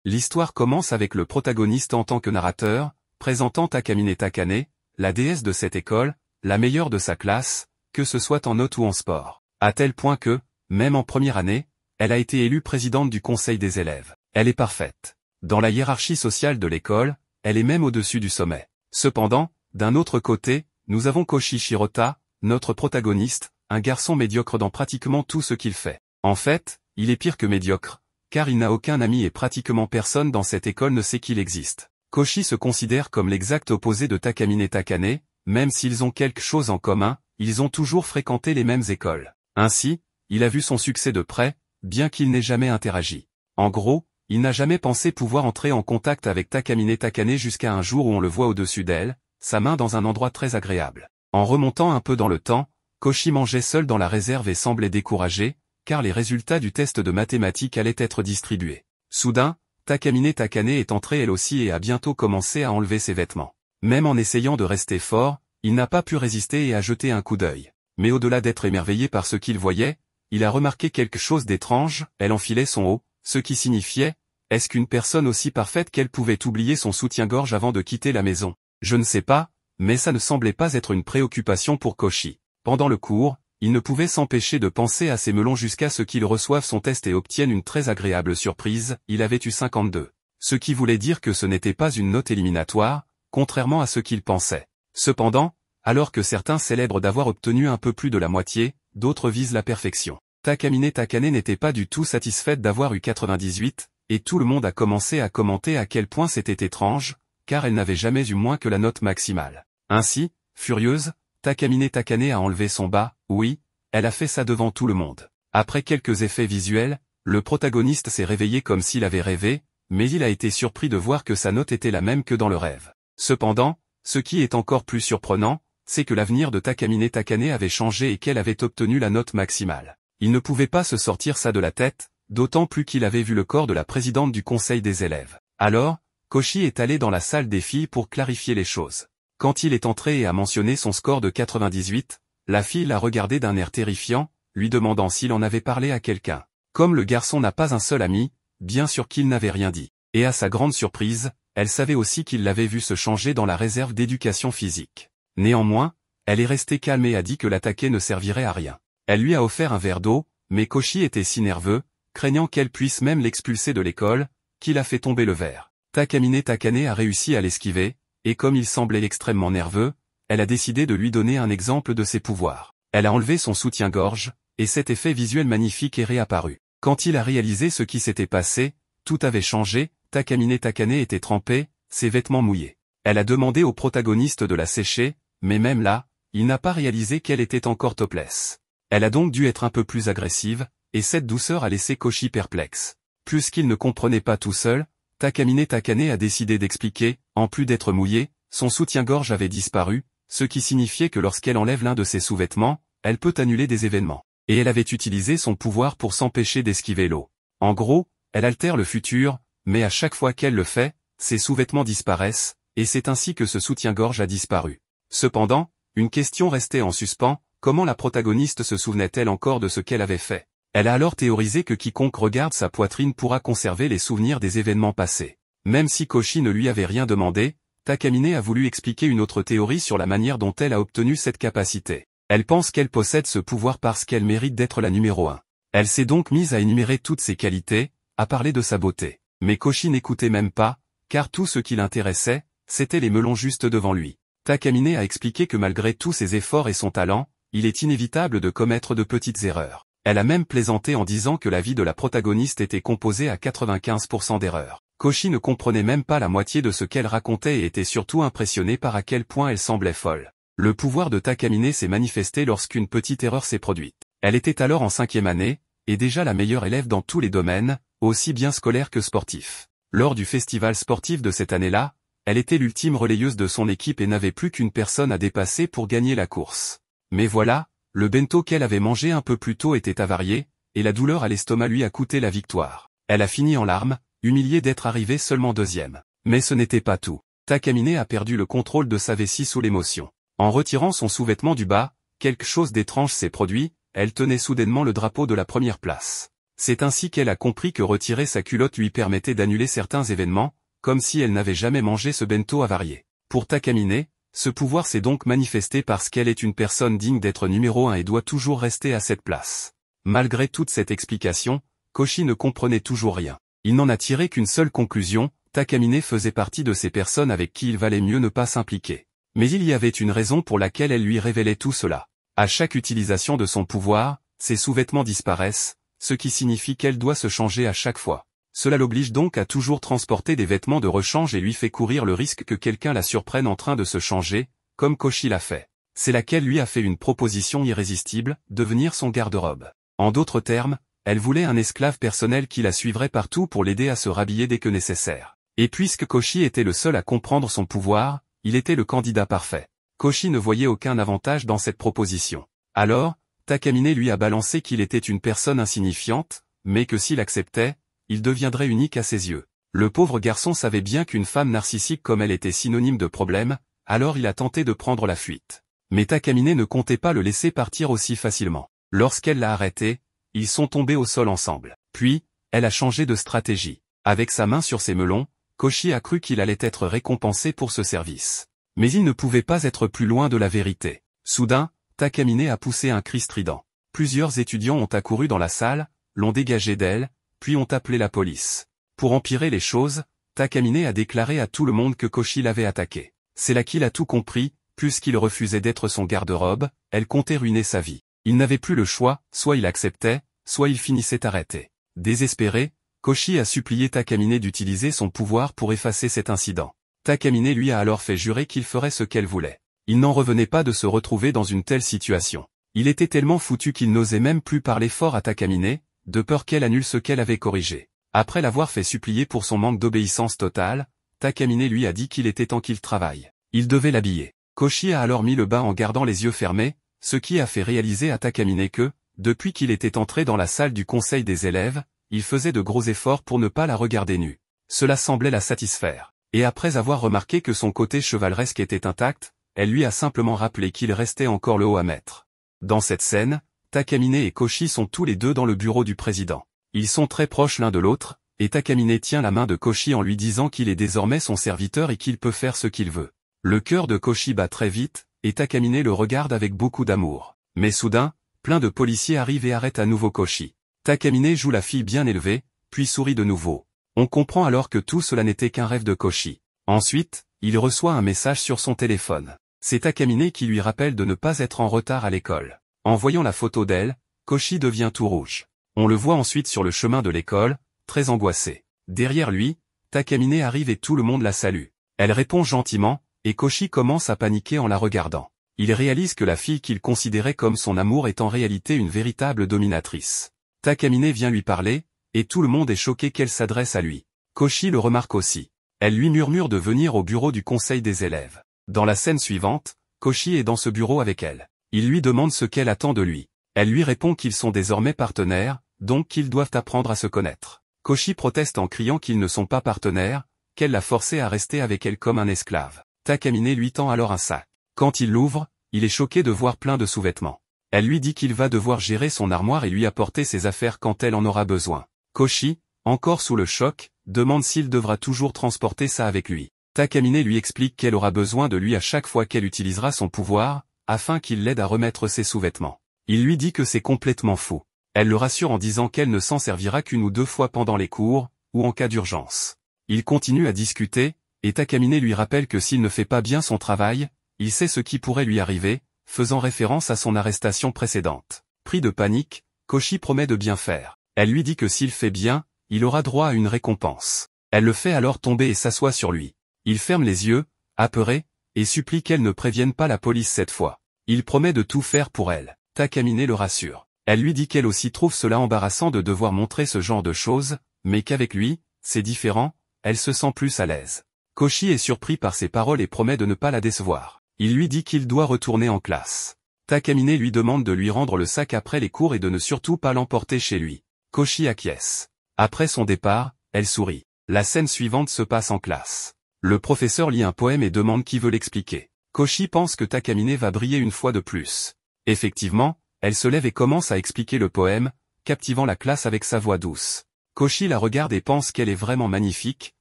L'histoire commence avec le protagoniste en tant que narrateur, présentant Takamine Takane, la déesse de cette école, la meilleure de sa classe, que ce soit en notes ou en sport. À tel point que, même en première année, elle a été élue présidente du conseil des élèves. Elle est parfaite. Dans la hiérarchie sociale de l'école, elle est même au-dessus du sommet. Cependant, d'un autre côté, nous avons Koshi Shirota, notre protagoniste, un garçon médiocre dans pratiquement tout ce qu'il fait. En fait, il est pire que médiocre, car il n'a aucun ami et pratiquement personne dans cette école ne sait qu'il existe. Koshi se considère comme l'exact opposé de Takamine Takane, même s'ils ont quelque chose en commun, ils ont toujours fréquenté les mêmes écoles. Ainsi, il a vu son succès de près, bien qu'il n'ait jamais interagi. En gros, il n'a jamais pensé pouvoir entrer en contact avec Takamine Takane jusqu'à un jour où on le voit au-dessus d'elle, sa main dans un endroit très agréable. En remontant un peu dans le temps, Koshi mangeait seul dans la réserve et semblait découragé, car les résultats du test de mathématiques allaient être distribués. Soudain, Takamine Takane est entrée elle aussi et a bientôt commencé à enlever ses vêtements. Même en essayant de rester fort, il n'a pas pu résister et a jeté un coup d'œil. Mais au-delà d'être émerveillé par ce qu'il voyait, il a remarqué quelque chose d'étrange, elle enfilait son haut, ce qui signifiait, est-ce qu'une personne aussi parfaite qu'elle pouvait oublier son soutien-gorge avant de quitter la maison? Je ne sais pas, mais ça ne semblait pas être une préoccupation pour Koshi. Pendant le cours, il ne pouvait s'empêcher de penser à ses melons jusqu'à ce qu'il reçoive son test et obtienne une très agréable surprise, il avait eu 52. Ce qui voulait dire que ce n'était pas une note éliminatoire, contrairement à ce qu'il pensait. Cependant, alors que certains célèbrent d'avoir obtenu un peu plus de la moitié, d'autres visent la perfection. Takamine Takane n'était pas du tout satisfaite d'avoir eu 98, et tout le monde a commencé à commenter à quel point c'était étrange, car elle n'avait jamais eu moins que la note maximale. Ainsi, furieuse, Takamine Takane a enlevé son bas, oui, elle a fait ça devant tout le monde. Après quelques effets visuels, le protagoniste s'est réveillé comme s'il avait rêvé, mais il a été surpris de voir que sa note était la même que dans le rêve. Cependant, ce qui est encore plus surprenant, c'est que l'avenir de Takamine Takane avait changé et qu'elle avait obtenu la note maximale. Il ne pouvait pas se sortir ça de la tête, d'autant plus qu'il avait vu le corps de la présidente du conseil des élèves. Alors, Koshi est allé dans la salle des filles pour clarifier les choses. Quand il est entré et a mentionné son score de 98, la fille l'a regardé d'un air terrifiant, lui demandant s'il en avait parlé à quelqu'un. Comme le garçon n'a pas un seul ami, bien sûr qu'il n'avait rien dit. Et à sa grande surprise, elle savait aussi qu'il l'avait vu se changer dans la réserve d'éducation physique. Néanmoins, elle est restée calme et a dit que l'attaquer ne servirait à rien. Elle lui a offert un verre d'eau, mais Koshi était si nerveux, craignant qu'elle puisse même l'expulser de l'école, qu'il a fait tomber le verre. Takamine Takane a réussi à l'esquiver, et comme il semblait extrêmement nerveux, elle a décidé de lui donner un exemple de ses pouvoirs. Elle a enlevé son soutien-gorge, et cet effet visuel magnifique est réapparu. Quand il a réalisé ce qui s'était passé, tout avait changé, Takamine Takane était trempée, ses vêtements mouillés. Elle a demandé au protagoniste de la sécher, mais même là, il n'a pas réalisé qu'elle était encore topless. Elle a donc dû être un peu plus agressive, et cette douceur a laissé Koshi perplexe. Puisqu'il ne comprenait pas tout seul, Takamine Takane a décidé d'expliquer, en plus d'être mouillé, son soutien-gorge avait disparu, ce qui signifiait que lorsqu'elle enlève l'un de ses sous-vêtements, elle peut annuler des événements. Et elle avait utilisé son pouvoir pour s'empêcher d'esquiver l'eau. En gros, elle altère le futur, mais à chaque fois qu'elle le fait, ses sous-vêtements disparaissent, et c'est ainsi que ce soutien-gorge a disparu. Cependant, une question restait en suspens, comment la protagoniste se souvenait-elle encore de ce qu'elle avait fait? Elle a alors théorisé que quiconque regarde sa poitrine pourra conserver les souvenirs des événements passés. Même si Koshi ne lui avait rien demandé, Takamine a voulu expliquer une autre théorie sur la manière dont elle a obtenu cette capacité. Elle pense qu'elle possède ce pouvoir parce qu'elle mérite d'être la numéro 1. Elle s'est donc mise à énumérer toutes ses qualités, à parler de sa beauté. Mais Koshi n'écoutait même pas, car tout ce qui l'intéressait, c'était les melons juste devant lui. Takamine a expliqué que malgré tous ses efforts et son talent, il est inévitable de commettre de petites erreurs. Elle a même plaisanté en disant que la vie de la protagoniste était composée à 95% d'erreurs. Koshi ne comprenait même pas la moitié de ce qu'elle racontait et était surtout impressionné par à quel point elle semblait folle. Le pouvoir de Takamine s'est manifesté lorsqu'une petite erreur s'est produite. Elle était alors en 5e année, et déjà la meilleure élève dans tous les domaines, aussi bien scolaire que sportif. Lors du festival sportif de cette année-là, elle était l'ultime relayeuse de son équipe et n'avait plus qu'une personne à dépasser pour gagner la course. Mais voilà, le bento qu'elle avait mangé un peu plus tôt était avarié, et la douleur à l'estomac lui a coûté la victoire. Elle a fini en larmes, humiliée d'être arrivée seulement 2e. Mais ce n'était pas tout. Takamine a perdu le contrôle de sa vessie sous l'émotion. En retirant son sous-vêtement du bas, quelque chose d'étrange s'est produit, elle tenait soudainement le drapeau de la première place. C'est ainsi qu'elle a compris que retirer sa culotte lui permettait d'annuler certains événements, comme si elle n'avait jamais mangé ce bento avarié. Pour Takamine, ce pouvoir s'est donc manifesté parce qu'elle est une personne digne d'être numéro 1 et doit toujours rester à cette place. Malgré toute cette explication, Koshi ne comprenait toujours rien. Il n'en a tiré qu'une seule conclusion, Takamine faisait partie de ces personnes avec qui il valait mieux ne pas s'impliquer. Mais il y avait une raison pour laquelle elle lui révélait tout cela. À chaque utilisation de son pouvoir, ses sous-vêtements disparaissent, ce qui signifie qu'elle doit se changer à chaque fois. Cela l'oblige donc à toujours transporter des vêtements de rechange et lui fait courir le risque que quelqu'un la surprenne en train de se changer, comme Koshi l'a fait. C'est laquelle lui a fait une proposition irrésistible, devenir son garde-robe. En d'autres termes, elle voulait un esclave personnel qui la suivrait partout pour l'aider à se rhabiller dès que nécessaire. Et puisque Koshi était le seul à comprendre son pouvoir, il était le candidat parfait. Koshi ne voyait aucun avantage dans cette proposition. Alors, Takamine lui a balancé qu'il était une personne insignifiante, mais que s'il acceptait, il deviendrait unique à ses yeux. Le pauvre garçon savait bien qu'une femme narcissique comme elle était synonyme de problème, alors il a tenté de prendre la fuite. Mais Takamine ne comptait pas le laisser partir aussi facilement. Lorsqu'elle l'a arrêté, ils sont tombés au sol ensemble. Puis, elle a changé de stratégie. Avec sa main sur ses melons, Koshi a cru qu'il allait être récompensé pour ce service. Mais il ne pouvait pas être plus loin de la vérité. Soudain, Takamine a poussé un cri strident. Plusieurs étudiants ont accouru dans la salle, l'ont dégagé d'elle, puis ont appelé la police. Pour empirer les choses, Takamine a déclaré à tout le monde que Koshi l'avait attaqué. C'est là qu'il a tout compris, puisqu'il refusait d'être son garde-robe, elle comptait ruiner sa vie. Il n'avait plus le choix, soit il acceptait, soit il finissait arrêté. Désespéré, Koshi a supplié Takamine d'utiliser son pouvoir pour effacer cet incident. Takamine lui a alors fait jurer qu'il ferait ce qu'elle voulait. Il n'en revenait pas de se retrouver dans une telle situation. Il était tellement foutu qu'il n'osait même plus parler fort à Takamine, de peur qu'elle annule ce qu'elle avait corrigé. Après l'avoir fait supplier pour son manque d'obéissance totale, Takamine lui a dit qu'il était temps qu'il travaille. Il devait l'habiller. Koshi a alors mis le bas en gardant les yeux fermés, ce qui a fait réaliser à Takamine que, depuis qu'il était entré dans la salle du conseil des élèves, il faisait de gros efforts pour ne pas la regarder nue. Cela semblait la satisfaire. Et après avoir remarqué que son côté chevaleresque était intact, elle lui a simplement rappelé qu'il restait encore le haut à mettre. Dans cette scène, Takamine et Koshi sont tous les deux dans le bureau du président. Ils sont très proches l'un de l'autre, et Takamine tient la main de Koshi en lui disant qu'il est désormais son serviteur et qu'il peut faire ce qu'il veut. Le cœur de Koshi bat très vite, et Takamine le regarde avec beaucoup d'amour. Mais soudain, plein de policiers arrivent et arrêtent à nouveau Koshi. Takamine joue la fille bien élevée, puis sourit de nouveau. On comprend alors que tout cela n'était qu'un rêve de Koshi. Ensuite, il reçoit un message sur son téléphone. C'est Takamine qui lui rappelle de ne pas être en retard à l'école. En voyant la photo d'elle, Koshi devient tout rouge. On le voit ensuite sur le chemin de l'école, très angoissé. Derrière lui, Takamine arrive et tout le monde la salue. Elle répond gentiment, et Koshi commence à paniquer en la regardant. Il réalise que la fille qu'il considérait comme son amour est en réalité une véritable dominatrice. Takamine vient lui parler, et tout le monde est choqué qu'elle s'adresse à lui. Koshi le remarque aussi. Elle lui murmure de venir au bureau du conseil des élèves. Dans la scène suivante, Koshi est dans ce bureau avec elle. Il lui demande ce qu'elle attend de lui. Elle lui répond qu'ils sont désormais partenaires, donc qu'ils doivent apprendre à se connaître. Koshi proteste en criant qu'ils ne sont pas partenaires, qu'elle l'a forcé à rester avec elle comme un esclave. Takamine lui tend alors un sac. Quand il l'ouvre, il est choqué de voir plein de sous-vêtements. Elle lui dit qu'il va devoir gérer son armoire et lui apporter ses affaires quand elle en aura besoin. Koshi, encore sous le choc, demande s'il devra toujours transporter ça avec lui. Takamine lui explique qu'elle aura besoin de lui à chaque fois qu'elle utilisera son pouvoir, afin qu'il l'aide à remettre ses sous-vêtements. Il lui dit que c'est complètement faux. Elle le rassure en disant qu'elle ne s'en servira qu'une ou deux fois pendant les cours, ou en cas d'urgence. Ils continuent à discuter, et Takamine lui rappelle que s'il ne fait pas bien son travail, il sait ce qui pourrait lui arriver, faisant référence à son arrestation précédente. Pris de panique, Koshi promet de bien faire. Elle lui dit que s'il fait bien, il aura droit à une récompense. Elle le fait alors tomber et s'assoit sur lui. Il ferme les yeux, apeuré, et supplie qu'elle ne prévienne pas la police cette fois. Il promet de tout faire pour elle. Takamine le rassure. Elle lui dit qu'elle aussi trouve cela embarrassant de devoir montrer ce genre de choses, mais qu'avec lui, c'est différent, elle se sent plus à l'aise. Koshi est surpris par ses paroles et promet de ne pas la décevoir. Il lui dit qu'il doit retourner en classe. Takamine lui demande de lui rendre le sac après les cours et de ne surtout pas l'emporter chez lui. Koshi acquiesce. Après son départ, elle sourit. La scène suivante se passe en classe. Le professeur lit un poème et demande qui veut l'expliquer. Koshi pense que Takamine va briller une fois de plus. Effectivement, elle se lève et commence à expliquer le poème, captivant la classe avec sa voix douce. Koshi la regarde et pense qu'elle est vraiment magnifique,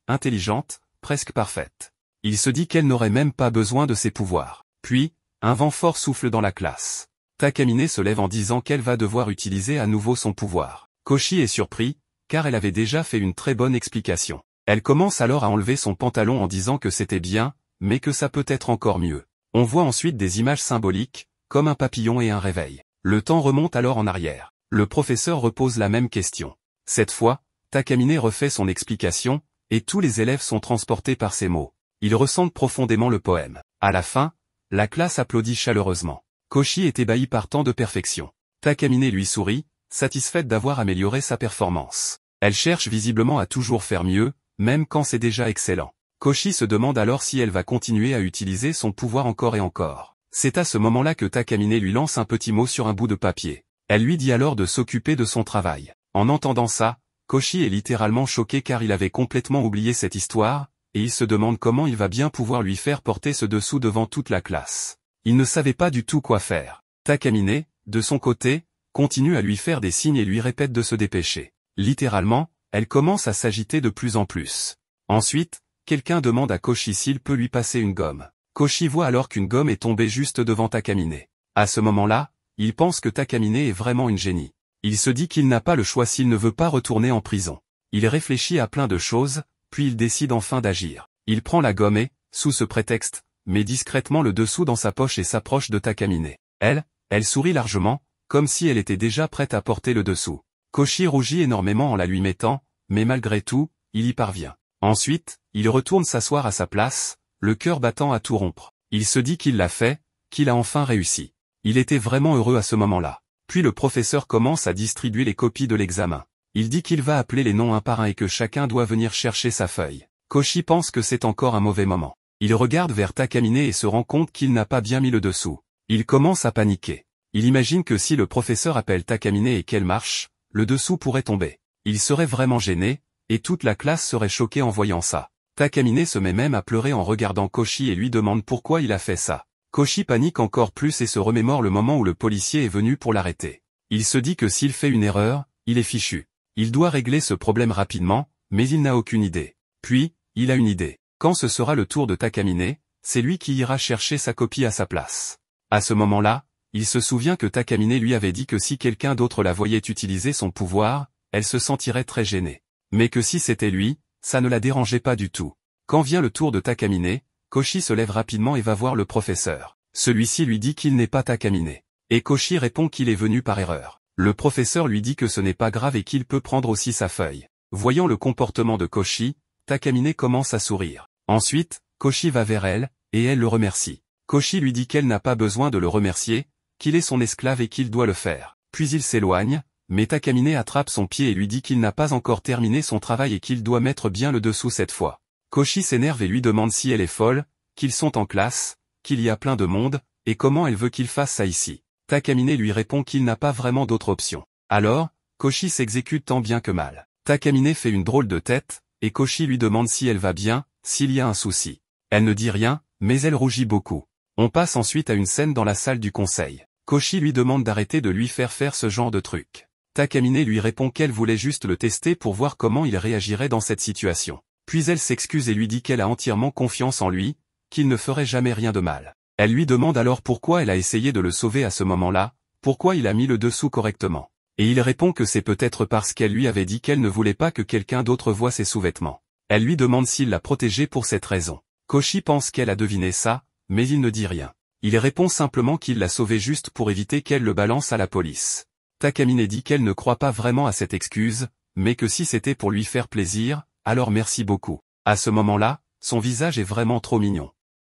intelligente, presque parfaite. Il se dit qu'elle n'aurait même pas besoin de ses pouvoirs. Puis, un vent fort souffle dans la classe. Takamine se lève en disant qu'elle va devoir utiliser à nouveau son pouvoir. Koshi est surpris, car elle avait déjà fait une très bonne explication. Elle commence alors à enlever son pantalon en disant que c'était bien, mais que ça peut être encore mieux. On voit ensuite des images symboliques, comme un papillon et un réveil. Le temps remonte alors en arrière. Le professeur repose la même question. Cette fois, Takamine refait son explication, et tous les élèves sont transportés par ces mots. Ils ressentent profondément le poème. À la fin, la classe applaudit chaleureusement. Koshi est ébahi par tant de perfection. Takamine lui sourit, satisfaite d'avoir amélioré sa performance. Elle cherche visiblement à toujours faire mieux, même quand c'est déjà excellent. Koshi se demande alors si elle va continuer à utiliser son pouvoir encore et encore. C'est à ce moment-là que Takamine lui lance un petit mot sur un bout de papier. Elle lui dit alors de s'occuper de son travail. En entendant ça, Koshi est littéralement choqué car il avait complètement oublié cette histoire, et il se demande comment il va bien pouvoir lui faire porter ce dessous devant toute la classe. Il ne savait pas du tout quoi faire. Takamine, de son côté, continue à lui faire des signes et lui répète de se dépêcher. Littéralement, elle commence à s'agiter de plus en plus. Ensuite, quelqu'un demande à Koshi s'il peut lui passer une gomme. Koshi voit alors qu'une gomme est tombée juste devant Takamine. À ce moment-là, il pense que Takamine est vraiment une génie. Il se dit qu'il n'a pas le choix s'il ne veut pas retourner en prison. Il réfléchit à plein de choses, puis il décide enfin d'agir. Il prend la gomme et, sous ce prétexte, met discrètement le dessous dans sa poche et s'approche de Takamine. Elle sourit largement, comme si elle était déjà prête à porter le dessous. Koshi rougit énormément en la lui mettant, mais malgré tout, il y parvient. Ensuite, il retourne s'asseoir à sa place, le cœur battant à tout rompre. Il se dit qu'il l'a fait, qu'il a enfin réussi. Il était vraiment heureux à ce moment-là. Puis le professeur commence à distribuer les copies de l'examen. Il dit qu'il va appeler les noms un par un et que chacun doit venir chercher sa feuille. Koshi pense que c'est encore un mauvais moment. Il regarde vers Takamine et se rend compte qu'il n'a pas bien mis le dessous. Il commence à paniquer. Il imagine que si le professeur appelle Takamine et qu'elle marche, le dessous pourrait tomber. Il serait vraiment gêné, et toute la classe serait choquée en voyant ça. Takamine se met même à pleurer en regardant Koshi et lui demande pourquoi il a fait ça. Koshi panique encore plus et se remémore le moment où le policier est venu pour l'arrêter. Il se dit que s'il fait une erreur, il est fichu. Il doit régler ce problème rapidement, mais il n'a aucune idée. Puis, il a une idée. Quand ce sera le tour de Takamine, c'est lui qui ira chercher sa copie à sa place. À ce moment-là, il se souvient que Takamine lui avait dit que si quelqu'un d'autre la voyait utiliser son pouvoir, elle se sentirait très gênée. Mais que si c'était lui, ça ne la dérangeait pas du tout. Quand vient le tour de Takamine, Koshi se lève rapidement et va voir le professeur. Celui-ci lui dit qu'il n'est pas Takamine. Et Koshi répond qu'il est venu par erreur. Le professeur lui dit que ce n'est pas grave et qu'il peut prendre aussi sa feuille. Voyant le comportement de Koshi, Takamine commence à sourire. Ensuite, Koshi va vers elle, et elle le remercie. Koshi lui dit qu'elle n'a pas besoin de le remercier, qu'il est son esclave et qu'il doit le faire. Puis il s'éloigne, mais Takamine attrape son pied et lui dit qu'il n'a pas encore terminé son travail et qu'il doit mettre bien le dessous cette fois. Koshi s'énerve et lui demande si elle est folle, qu'ils sont en classe, qu'il y a plein de monde, et comment elle veut qu'il fasse ça ici. Takamine lui répond qu'il n'a pas vraiment d'autre option. Alors, Koshi s'exécute tant bien que mal. Takamine fait une drôle de tête, et Koshi lui demande si elle va bien, s'il y a un souci. Elle ne dit rien, mais elle rougit beaucoup. On passe ensuite à une scène dans la salle du conseil. Koshi lui demande d'arrêter de lui faire ce genre de truc. Takamine lui répond qu'elle voulait juste le tester pour voir comment il réagirait dans cette situation. Puis elle s'excuse et lui dit qu'elle a entièrement confiance en lui, qu'il ne ferait jamais rien de mal. Elle lui demande alors pourquoi elle a essayé de le sauver à ce moment-là, pourquoi il a mis le dessous correctement. Et il répond que c'est peut-être parce qu'elle lui avait dit qu'elle ne voulait pas que quelqu'un d'autre voie ses sous-vêtements. Elle lui demande s'il l'a protégée pour cette raison. Koshi pense qu'elle a deviné ça, mais il ne dit rien. Il répond simplement qu'il l'a sauvée juste pour éviter qu'elle le balance à la police. Takamine dit qu'elle ne croit pas vraiment à cette excuse, mais que si c'était pour lui faire plaisir, alors merci beaucoup. À ce moment-là, son visage est vraiment trop mignon.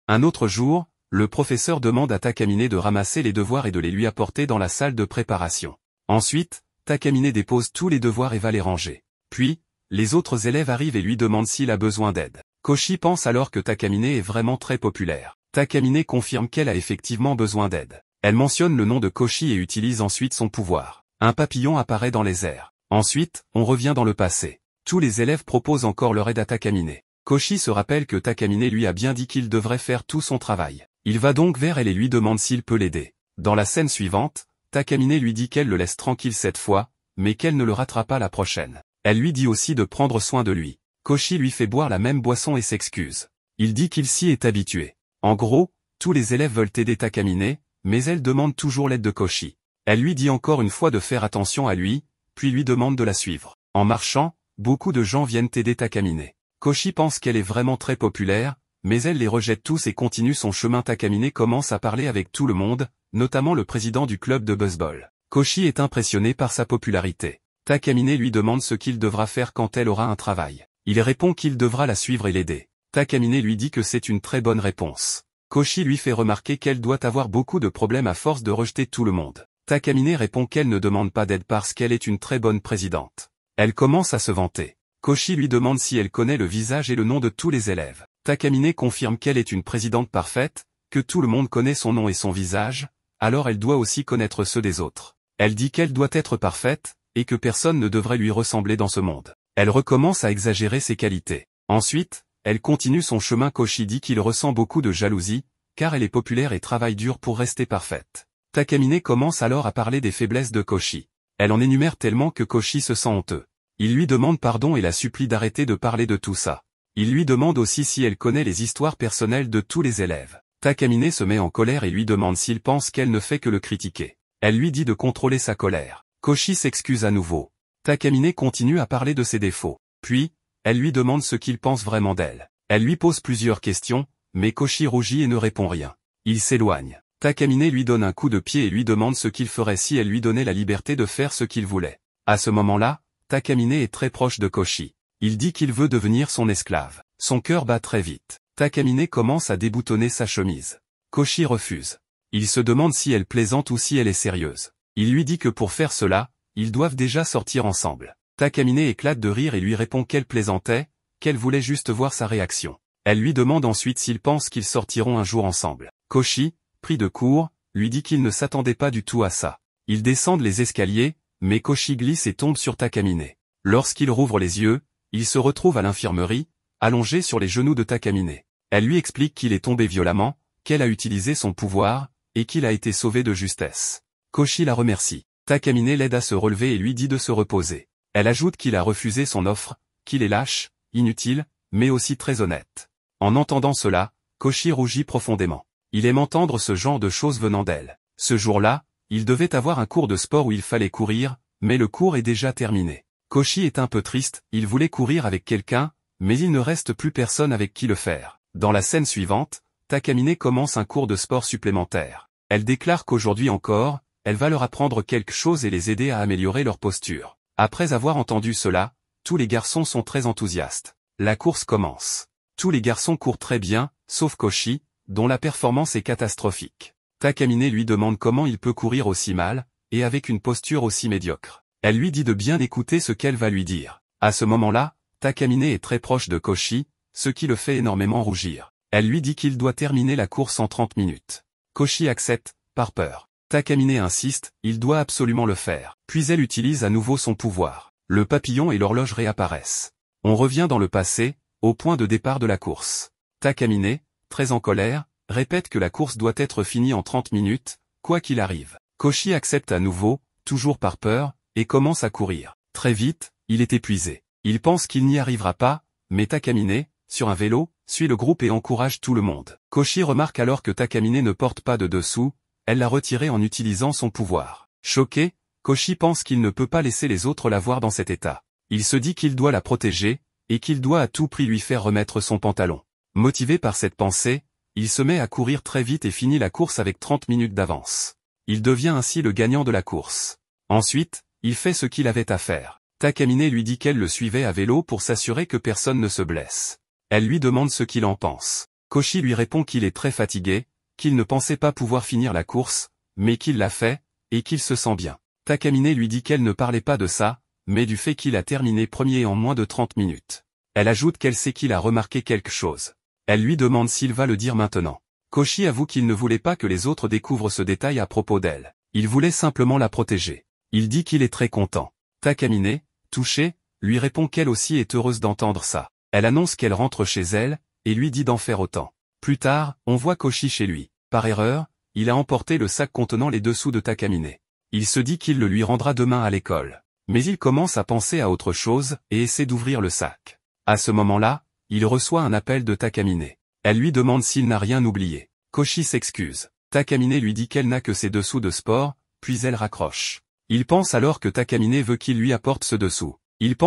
Un autre jour, le professeur demande à Takamine de ramasser les devoirs et de les lui apporter dans la salle de préparation. Ensuite, Takamine dépose tous les devoirs et va les ranger. Puis, les autres élèves arrivent et lui demandent s'il a besoin d'aide. Koshi pense alors que Takamine est vraiment très populaire. Takamine confirme qu'elle a effectivement besoin d'aide. Elle mentionne le nom de Koshi et utilise ensuite son pouvoir. Un papillon apparaît dans les airs. Ensuite, on revient dans le passé. Tous les élèves proposent encore leur aide à Takamine. Koshi se rappelle que Takamine lui a bien dit qu'il devrait faire tout son travail. Il va donc vers elle et lui demande s'il peut l'aider. Dans la scène suivante, Takamine lui dit qu'elle le laisse tranquille cette fois, mais qu'elle ne le ratera pas la prochaine. Elle lui dit aussi de prendre soin de lui. Koshi lui fait boire la même boisson et s'excuse. Il dit qu'il s'y est habitué. En gros, tous les élèves veulent aider Takamine, mais elle demande toujours l'aide de Koshi. Elle lui dit encore une fois de faire attention à lui, puis lui demande de la suivre. En marchant, beaucoup de gens viennent aider Takamine. Koshi pense qu'elle est vraiment très populaire, mais elle les rejette tous et continue son chemin. Takamine commence à parler avec tout le monde, notamment le président du club de baseball. Koshi est impressionné par sa popularité. Takamine lui demande ce qu'il devra faire quand elle aura un travail. Il répond qu'il devra la suivre et l'aider. Takamine lui dit que c'est une très bonne réponse. Koshi lui fait remarquer qu'elle doit avoir beaucoup de problèmes à force de rejeter tout le monde. Takamine répond qu'elle ne demande pas d'aide parce qu'elle est une très bonne présidente. Elle commence à se vanter. Koshi lui demande si elle connaît le visage et le nom de tous les élèves. Takamine confirme qu'elle est une présidente parfaite, que tout le monde connaît son nom et son visage, alors elle doit aussi connaître ceux des autres. Elle dit qu'elle doit être parfaite, et que personne ne devrait lui ressembler dans ce monde. Elle recommence à exagérer ses qualités. Ensuite, elle continue son chemin. Koshi dit qu'il ressent beaucoup de jalousie, car elle est populaire et travaille dur pour rester parfaite. Takamine commence alors à parler des faiblesses de Koshi. Elle en énumère tellement que Koshi se sent honteux. Il lui demande pardon et la supplie d'arrêter de parler de tout ça. Il lui demande aussi si elle connaît les histoires personnelles de tous les élèves. Takamine se met en colère et lui demande s'il pense qu'elle ne fait que le critiquer. Elle lui dit de contrôler sa colère. Koshi s'excuse à nouveau. Takamine continue à parler de ses défauts. Puis, elle lui demande ce qu'il pense vraiment d'elle. Elle lui pose plusieurs questions, mais Koshi rougit et ne répond rien. Il s'éloigne. Takamine lui donne un coup de pied et lui demande ce qu'il ferait si elle lui donnait la liberté de faire ce qu'il voulait. À ce moment-là, Takamine est très proche de Koshi. Il dit qu'il veut devenir son esclave. Son cœur bat très vite. Takamine commence à déboutonner sa chemise. Koshi refuse. Il se demande si elle plaisante ou si elle est sérieuse. Il lui dit que pour faire cela, ils doivent déjà sortir ensemble. Takamine éclate de rire et lui répond qu'elle plaisantait, qu'elle voulait juste voir sa réaction. Elle lui demande ensuite s'il pense qu'ils sortiront un jour ensemble. Koshi, pris de court, lui dit qu'il ne s'attendait pas du tout à ça. Ils descendent les escaliers, mais Koshi glisse et tombe sur Takamine. Lorsqu'il rouvre les yeux, il se retrouve à l'infirmerie, allongé sur les genoux de Takamine. Elle lui explique qu'il est tombé violemment, qu'elle a utilisé son pouvoir, et qu'il a été sauvé de justesse. Koshi la remercie. Takamine l'aide à se relever et lui dit de se reposer. Elle ajoute qu'il a refusé son offre, qu'il est lâche, inutile, mais aussi très honnête. En entendant cela, Koshi rougit profondément. Il aime entendre ce genre de choses venant d'elle. Ce jour-là, il devait avoir un cours de sport où il fallait courir, mais le cours est déjà terminé. Koshi est un peu triste, il voulait courir avec quelqu'un, mais il ne reste plus personne avec qui le faire. Dans la scène suivante, Takamine commence un cours de sport supplémentaire. Elle déclare qu'aujourd'hui encore, elle va leur apprendre quelque chose et les aider à améliorer leur posture. Après avoir entendu cela, tous les garçons sont très enthousiastes. La course commence. Tous les garçons courent très bien, sauf Koshi, dont la performance est catastrophique. Takamine lui demande comment il peut courir aussi mal, et avec une posture aussi médiocre. Elle lui dit de bien écouter ce qu'elle va lui dire. À ce moment-là, Takamine est très proche de Koshi, ce qui le fait énormément rougir. Elle lui dit qu'il doit terminer la course en 30 minutes. Koshi accepte, par peur. Takamine insiste, il doit absolument le faire. Puis elle utilise à nouveau son pouvoir. Le papillon et l'horloge réapparaissent. On revient dans le passé, au point de départ de la course. Takamine, très en colère, répète que la course doit être finie en 30 minutes, quoi qu'il arrive. Koshi accepte à nouveau, toujours par peur, et commence à courir. Très vite, il est épuisé. Il pense qu'il n'y arrivera pas, mais Takamine, sur un vélo, suit le groupe et encourage tout le monde. Koshi remarque alors que Takamine ne porte pas de dessous, elle l'a retiré en utilisant son pouvoir. Choqué, Koshi pense qu'il ne peut pas laisser les autres la voir dans cet état. Il se dit qu'il doit la protéger, et qu'il doit à tout prix lui faire remettre son pantalon. Motivé par cette pensée, il se met à courir très vite et finit la course avec 30 minutes d'avance. Il devient ainsi le gagnant de la course. Ensuite, il fait ce qu'il avait à faire. Takamine lui dit qu'elle le suivait à vélo pour s'assurer que personne ne se blesse. Elle lui demande ce qu'il en pense. Koshi lui répond qu'il est très fatigué, qu'il ne pensait pas pouvoir finir la course, mais qu'il l'a fait, et qu'il se sent bien. Takamine lui dit qu'elle ne parlait pas de ça, mais du fait qu'il a terminé premier en moins de 30 minutes. Elle ajoute qu'elle sait qu'il a remarqué quelque chose. Elle lui demande s'il va le dire maintenant. Koshi avoue qu'il ne voulait pas que les autres découvrent ce détail à propos d'elle. Il voulait simplement la protéger. Il dit qu'il est très content. Takamine, touchée, lui répond qu'elle aussi est heureuse d'entendre ça. Elle annonce qu'elle rentre chez elle, et lui dit d'en faire autant. Plus tard, on voit Koshi chez lui. Par erreur, il a emporté le sac contenant les dessous de Takamine. Il se dit qu'il le lui rendra demain à l'école. Mais il commence à penser à autre chose et essaie d'ouvrir le sac. À ce moment-là, il reçoit un appel de Takamine. Elle lui demande s'il n'a rien oublié. Koshi s'excuse. Takamine lui dit qu'elle n'a que ses dessous de sport, puis elle raccroche. Il pense alors que Takamine veut qu'il lui apporte ce dessous. Il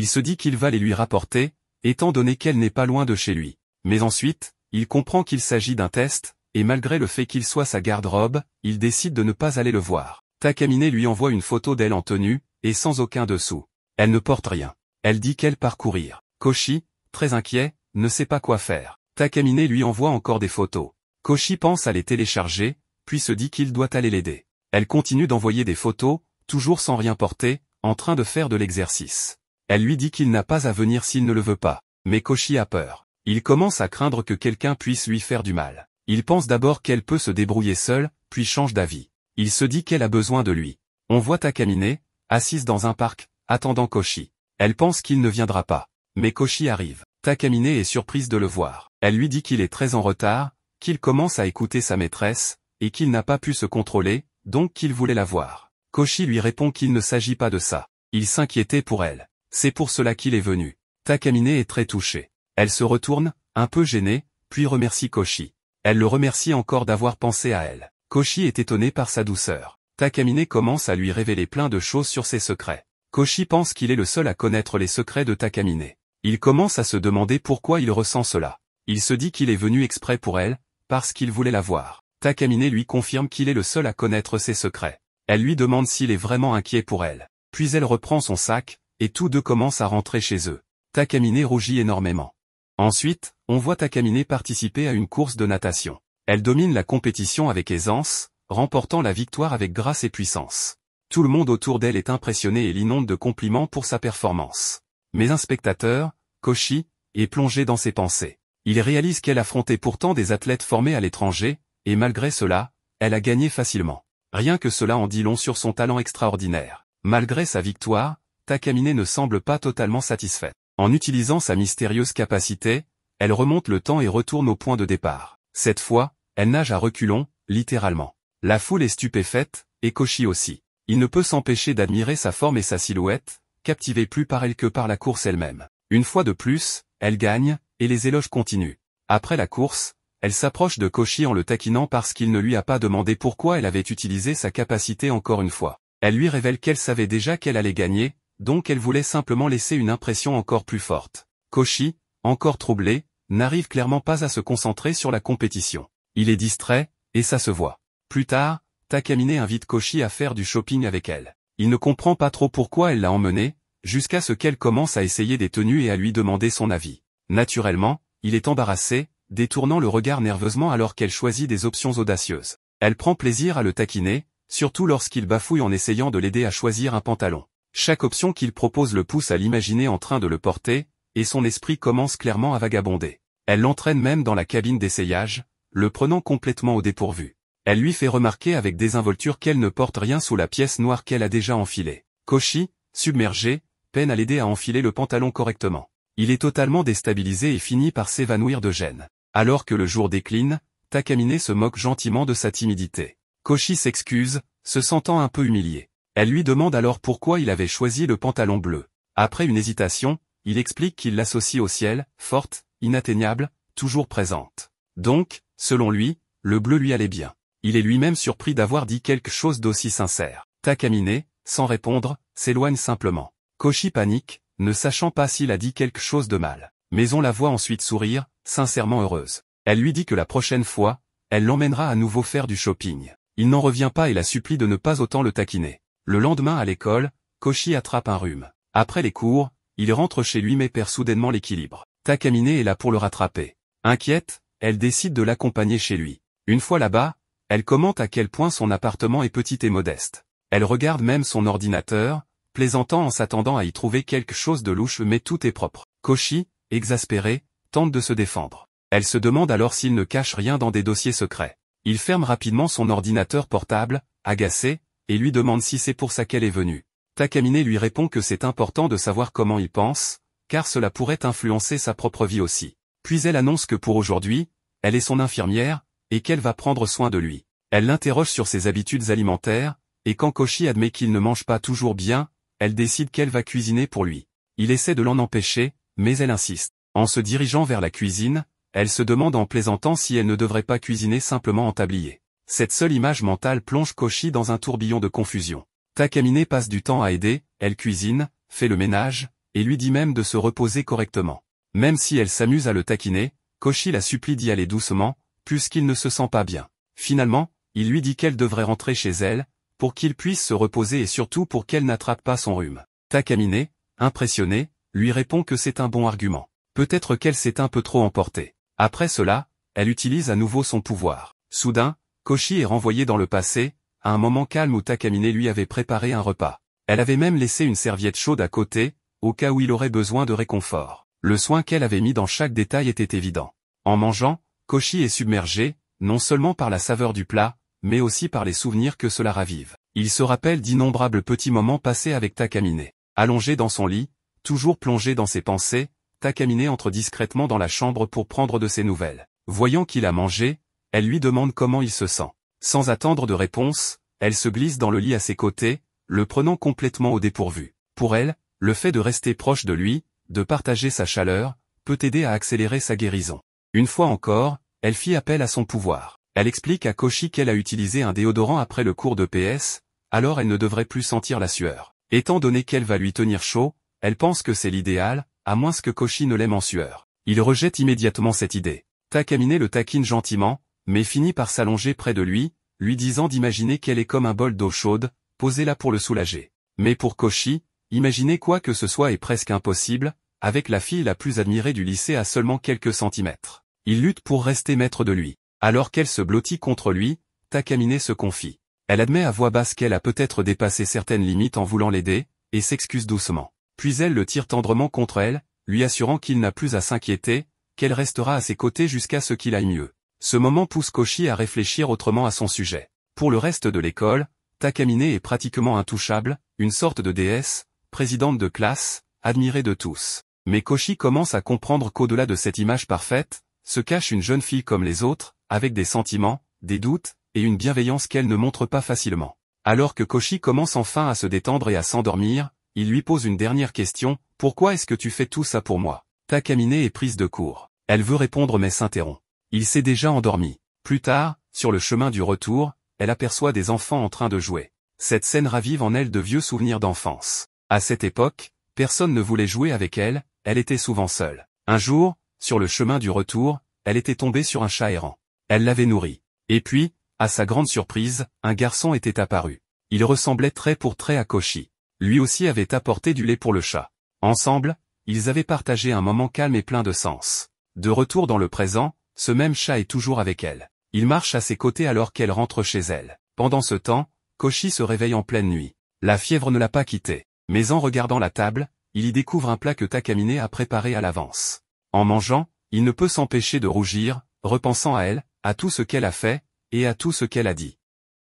se dit qu'il va les lui rapporter, étant donné qu'elle n'est pas loin de chez lui. Mais ensuite, il comprend qu'il s'agit d'un test, et malgré le fait qu'il soit sa garde-robe, il décide de ne pas aller le voir. Takamine lui envoie une photo d'elle en tenue, et sans aucun dessous. Elle ne porte rien. Elle dit qu'elle part courir. Koshi, très inquiet, ne sait pas quoi faire. Takamine lui envoie encore des photos. Koshi pense à les télécharger, puis se dit qu'il doit aller l'aider. Elle continue d'envoyer des photos, toujours sans rien porter, en train de faire de l'exercice. Elle lui dit qu'il n'a pas à venir s'il ne le veut pas. Mais Koshi a peur. Il commence à craindre que quelqu'un puisse lui faire du mal. Il pense d'abord qu'elle peut se débrouiller seule, puis change d'avis. Il se dit qu'elle a besoin de lui. On voit Takamine, assise dans un parc, attendant Koshi. Elle pense qu'il ne viendra pas. Mais Koshi arrive. Takamine est surprise de le voir. Elle lui dit qu'il est très en retard, qu'il commence à écouter sa maîtresse, et qu'il n'a pas pu se contrôler, donc qu'il voulait la voir. Koshi lui répond qu'il ne s'agit pas de ça. Il s'inquiétait pour elle. C'est pour cela qu'il est venu. Takamine est très touchée. Elle se retourne, un peu gênée, puis remercie Koshi. Elle le remercie encore d'avoir pensé à elle. Koshi est étonné par sa douceur. Takamine commence à lui révéler plein de choses sur ses secrets. Koshi pense qu'il est le seul à connaître les secrets de Takamine. Il commence à se demander pourquoi il ressent cela. Il se dit qu'il est venu exprès pour elle, parce qu'il voulait la voir. Takamine lui confirme qu'il est le seul à connaître ses secrets. Elle lui demande s'il est vraiment inquiet pour elle. Puis elle reprend son sac, et tous deux commencent à rentrer chez eux. Takamine rougit énormément. Ensuite, on voit Takamine participer à une course de natation. Elle domine la compétition avec aisance, remportant la victoire avec grâce et puissance. Tout le monde autour d'elle est impressionné et l'inonde de compliments pour sa performance. Mais un spectateur, Koshi, est plongé dans ses pensées. Il réalise qu'elle affrontait pourtant des athlètes formés à l'étranger, et malgré cela, elle a gagné facilement. Rien que cela en dit long sur son talent extraordinaire. Malgré sa victoire, Takamine ne semble pas totalement satisfaite. En utilisant sa mystérieuse capacité, elle remonte le temps et retourne au point de départ. Cette fois, elle nage à reculons, littéralement. La foule est stupéfaite, et Koshi aussi. Il ne peut s'empêcher d'admirer sa forme et sa silhouette, captivé plus par elle que par la course elle-même. Une fois de plus, elle gagne, et les éloges continuent. Après la course, elle s'approche de Koshi en le taquinant parce qu'il ne lui a pas demandé pourquoi elle avait utilisé sa capacité encore une fois. Elle lui révèle qu'elle savait déjà qu'elle allait gagner, donc elle voulait simplement laisser une impression encore plus forte. Koshi, encore troublé, n'arrive clairement pas à se concentrer sur la compétition. Il est distrait, et ça se voit. Plus tard, Takamine invite Koshi à faire du shopping avec elle. Il ne comprend pas trop pourquoi elle l'a emmené, jusqu'à ce qu'elle commence à essayer des tenues et à lui demander son avis. Naturellement, il est embarrassé, détournant le regard nerveusement alors qu'elle choisit des options audacieuses. Elle prend plaisir à le taquiner, surtout lorsqu'il bafouille en essayant de l'aider à choisir un pantalon. Chaque option qu'il propose le pousse à l'imaginer en train de le porter, et son esprit commence clairement à vagabonder. Elle l'entraîne même dans la cabine d'essayage, le prenant complètement au dépourvu. Elle lui fait remarquer avec désinvolture qu'elle ne porte rien sous la pièce noire qu'elle a déjà enfilée. Koshi, submergé, peine à l'aider à enfiler le pantalon correctement. Il est totalement déstabilisé et finit par s'évanouir de gêne. Alors que le jour décline, Takamine se moque gentiment de sa timidité. Koshi s'excuse, se sentant un peu humilié. Elle lui demande alors pourquoi il avait choisi le pantalon bleu. Après une hésitation, il explique qu'il l'associe au ciel, forte, inatteignable, toujours présente. Donc, selon lui, le bleu lui allait bien. Il est lui-même surpris d'avoir dit quelque chose d'aussi sincère. Takamine, sans répondre, s'éloigne simplement. Koshi panique, ne sachant pas s'il a dit quelque chose de mal. Mais on la voit ensuite sourire, sincèrement heureuse. Elle lui dit que la prochaine fois, elle l'emmènera à nouveau faire du shopping. Il n'en revient pas et la supplie de ne pas autant le taquiner. Le lendemain à l'école, Koshi attrape un rhume. Après les cours, il rentre chez lui mais perd soudainement l'équilibre. Takamine est là pour le rattraper. Inquiète, elle décide de l'accompagner chez lui. Une fois là-bas, elle commente à quel point son appartement est petit et modeste. Elle regarde même son ordinateur, plaisantant en s'attendant à y trouver quelque chose de louche mais tout est propre. Koshi, exaspéré, tente de se défendre. Elle se demande alors s'il ne cache rien dans des dossiers secrets. Il ferme rapidement son ordinateur portable, agacé, et lui demande si c'est pour ça qu'elle est venue. Takamine lui répond que c'est important de savoir comment il pense, car cela pourrait influencer sa propre vie aussi. Puis elle annonce que pour aujourd'hui, elle est son infirmière, et qu'elle va prendre soin de lui. Elle l'interroge sur ses habitudes alimentaires, et quand Koshi admet qu'il ne mange pas toujours bien, elle décide qu'elle va cuisiner pour lui. Il essaie de l'en empêcher, mais elle insiste. En se dirigeant vers la cuisine, elle se demande en plaisantant si elle ne devrait pas cuisiner simplement en tablier. Cette seule image mentale plonge Koshi dans un tourbillon de confusion. Takamine passe du temps à aider, elle cuisine, fait le ménage, et lui dit même de se reposer correctement. Même si elle s'amuse à le taquiner, Koshi la supplie d'y aller doucement, puisqu'il ne se sent pas bien. Finalement, il lui dit qu'elle devrait rentrer chez elle, pour qu'il puisse se reposer et surtout pour qu'elle n'attrape pas son rhume. Takamine, impressionné, lui répond que c'est un bon argument. Peut-être qu'elle s'est un peu trop emportée. Après cela, elle utilise à nouveau son pouvoir. Soudain, Koshi est renvoyé dans le passé, à un moment calme où Takamine lui avait préparé un repas. Elle avait même laissé une serviette chaude à côté, au cas où il aurait besoin de réconfort. Le soin qu'elle avait mis dans chaque détail était évident. En mangeant, Koshi est submergé, non seulement par la saveur du plat, mais aussi par les souvenirs que cela ravive. Il se rappelle d'innombrables petits moments passés avec Takamine. Allongé dans son lit, toujours plongé dans ses pensées, Takamine entre discrètement dans la chambre pour prendre de ses nouvelles. Voyant qu'il a mangé, elle lui demande comment il se sent. Sans attendre de réponse, elle se glisse dans le lit à ses côtés, le prenant complètement au dépourvu. Pour elle, le fait de rester proche de lui, de partager sa chaleur, peut aider à accélérer sa guérison. Une fois encore, elle fit appel à son pouvoir. Elle explique à Koshi qu'elle a utilisé un déodorant après le cours de PS, alors elle ne devrait plus sentir la sueur. Étant donné qu'elle va lui tenir chaud, elle pense que c'est l'idéal, à moins que Koshi ne l'aime en sueur. Il rejette immédiatement cette idée. Takamine le taquine gentiment, mais finit par s'allonger près de lui disant d'imaginer qu'elle est comme un bol d'eau chaude, posé là pour le soulager. Mais pour Koshi, imaginer quoi que ce soit est presque impossible, avec la fille la plus admirée du lycée à seulement quelques centimètres. Il lutte pour rester maître de lui. Alors qu'elle se blottit contre lui, Takamine se confie. Elle admet à voix basse qu'elle a peut-être dépassé certaines limites en voulant l'aider, et s'excuse doucement. Puis elle le tire tendrement contre elle, lui assurant qu'il n'a plus à s'inquiéter, qu'elle restera à ses côtés jusqu'à ce qu'il aille mieux. Ce moment pousse Koshi à réfléchir autrement à son sujet. Pour le reste de l'école, Takamine est pratiquement intouchable, une sorte de déesse, présidente de classe, admirée de tous. Mais Koshi commence à comprendre qu'au-delà de cette image parfaite, se cache une jeune fille comme les autres, avec des sentiments, des doutes, et une bienveillance qu'elle ne montre pas facilement. Alors que Koshi commence enfin à se détendre et à s'endormir, il lui pose une dernière question, « Pourquoi est-ce que tu fais tout ça pour moi ?» Takamine est prise de court. Elle veut répondre mais s'interrompt. Il s'est déjà endormi. Plus tard, sur le chemin du retour, elle aperçoit des enfants en train de jouer. Cette scène ravive en elle de vieux souvenirs d'enfance. À cette époque, personne ne voulait jouer avec elle, elle était souvent seule. Un jour, sur le chemin du retour, elle était tombée sur un chat errant. Elle l'avait nourri. Et puis, à sa grande surprise, un garçon était apparu. Il ressemblait trait pour trait à Koshi. Lui aussi avait apporté du lait pour le chat. Ensemble, ils avaient partagé un moment calme et plein de sens. De retour dans le présent, ce même chat est toujours avec elle. Il marche à ses côtés alors qu'elle rentre chez elle. Pendant ce temps, Koshi se réveille en pleine nuit. La fièvre ne l'a pas quitté. Mais en regardant la table, il y découvre un plat que Takamine a préparé à l'avance. En mangeant, il ne peut s'empêcher de rougir, repensant à elle, à tout ce qu'elle a fait, et à tout ce qu'elle a dit.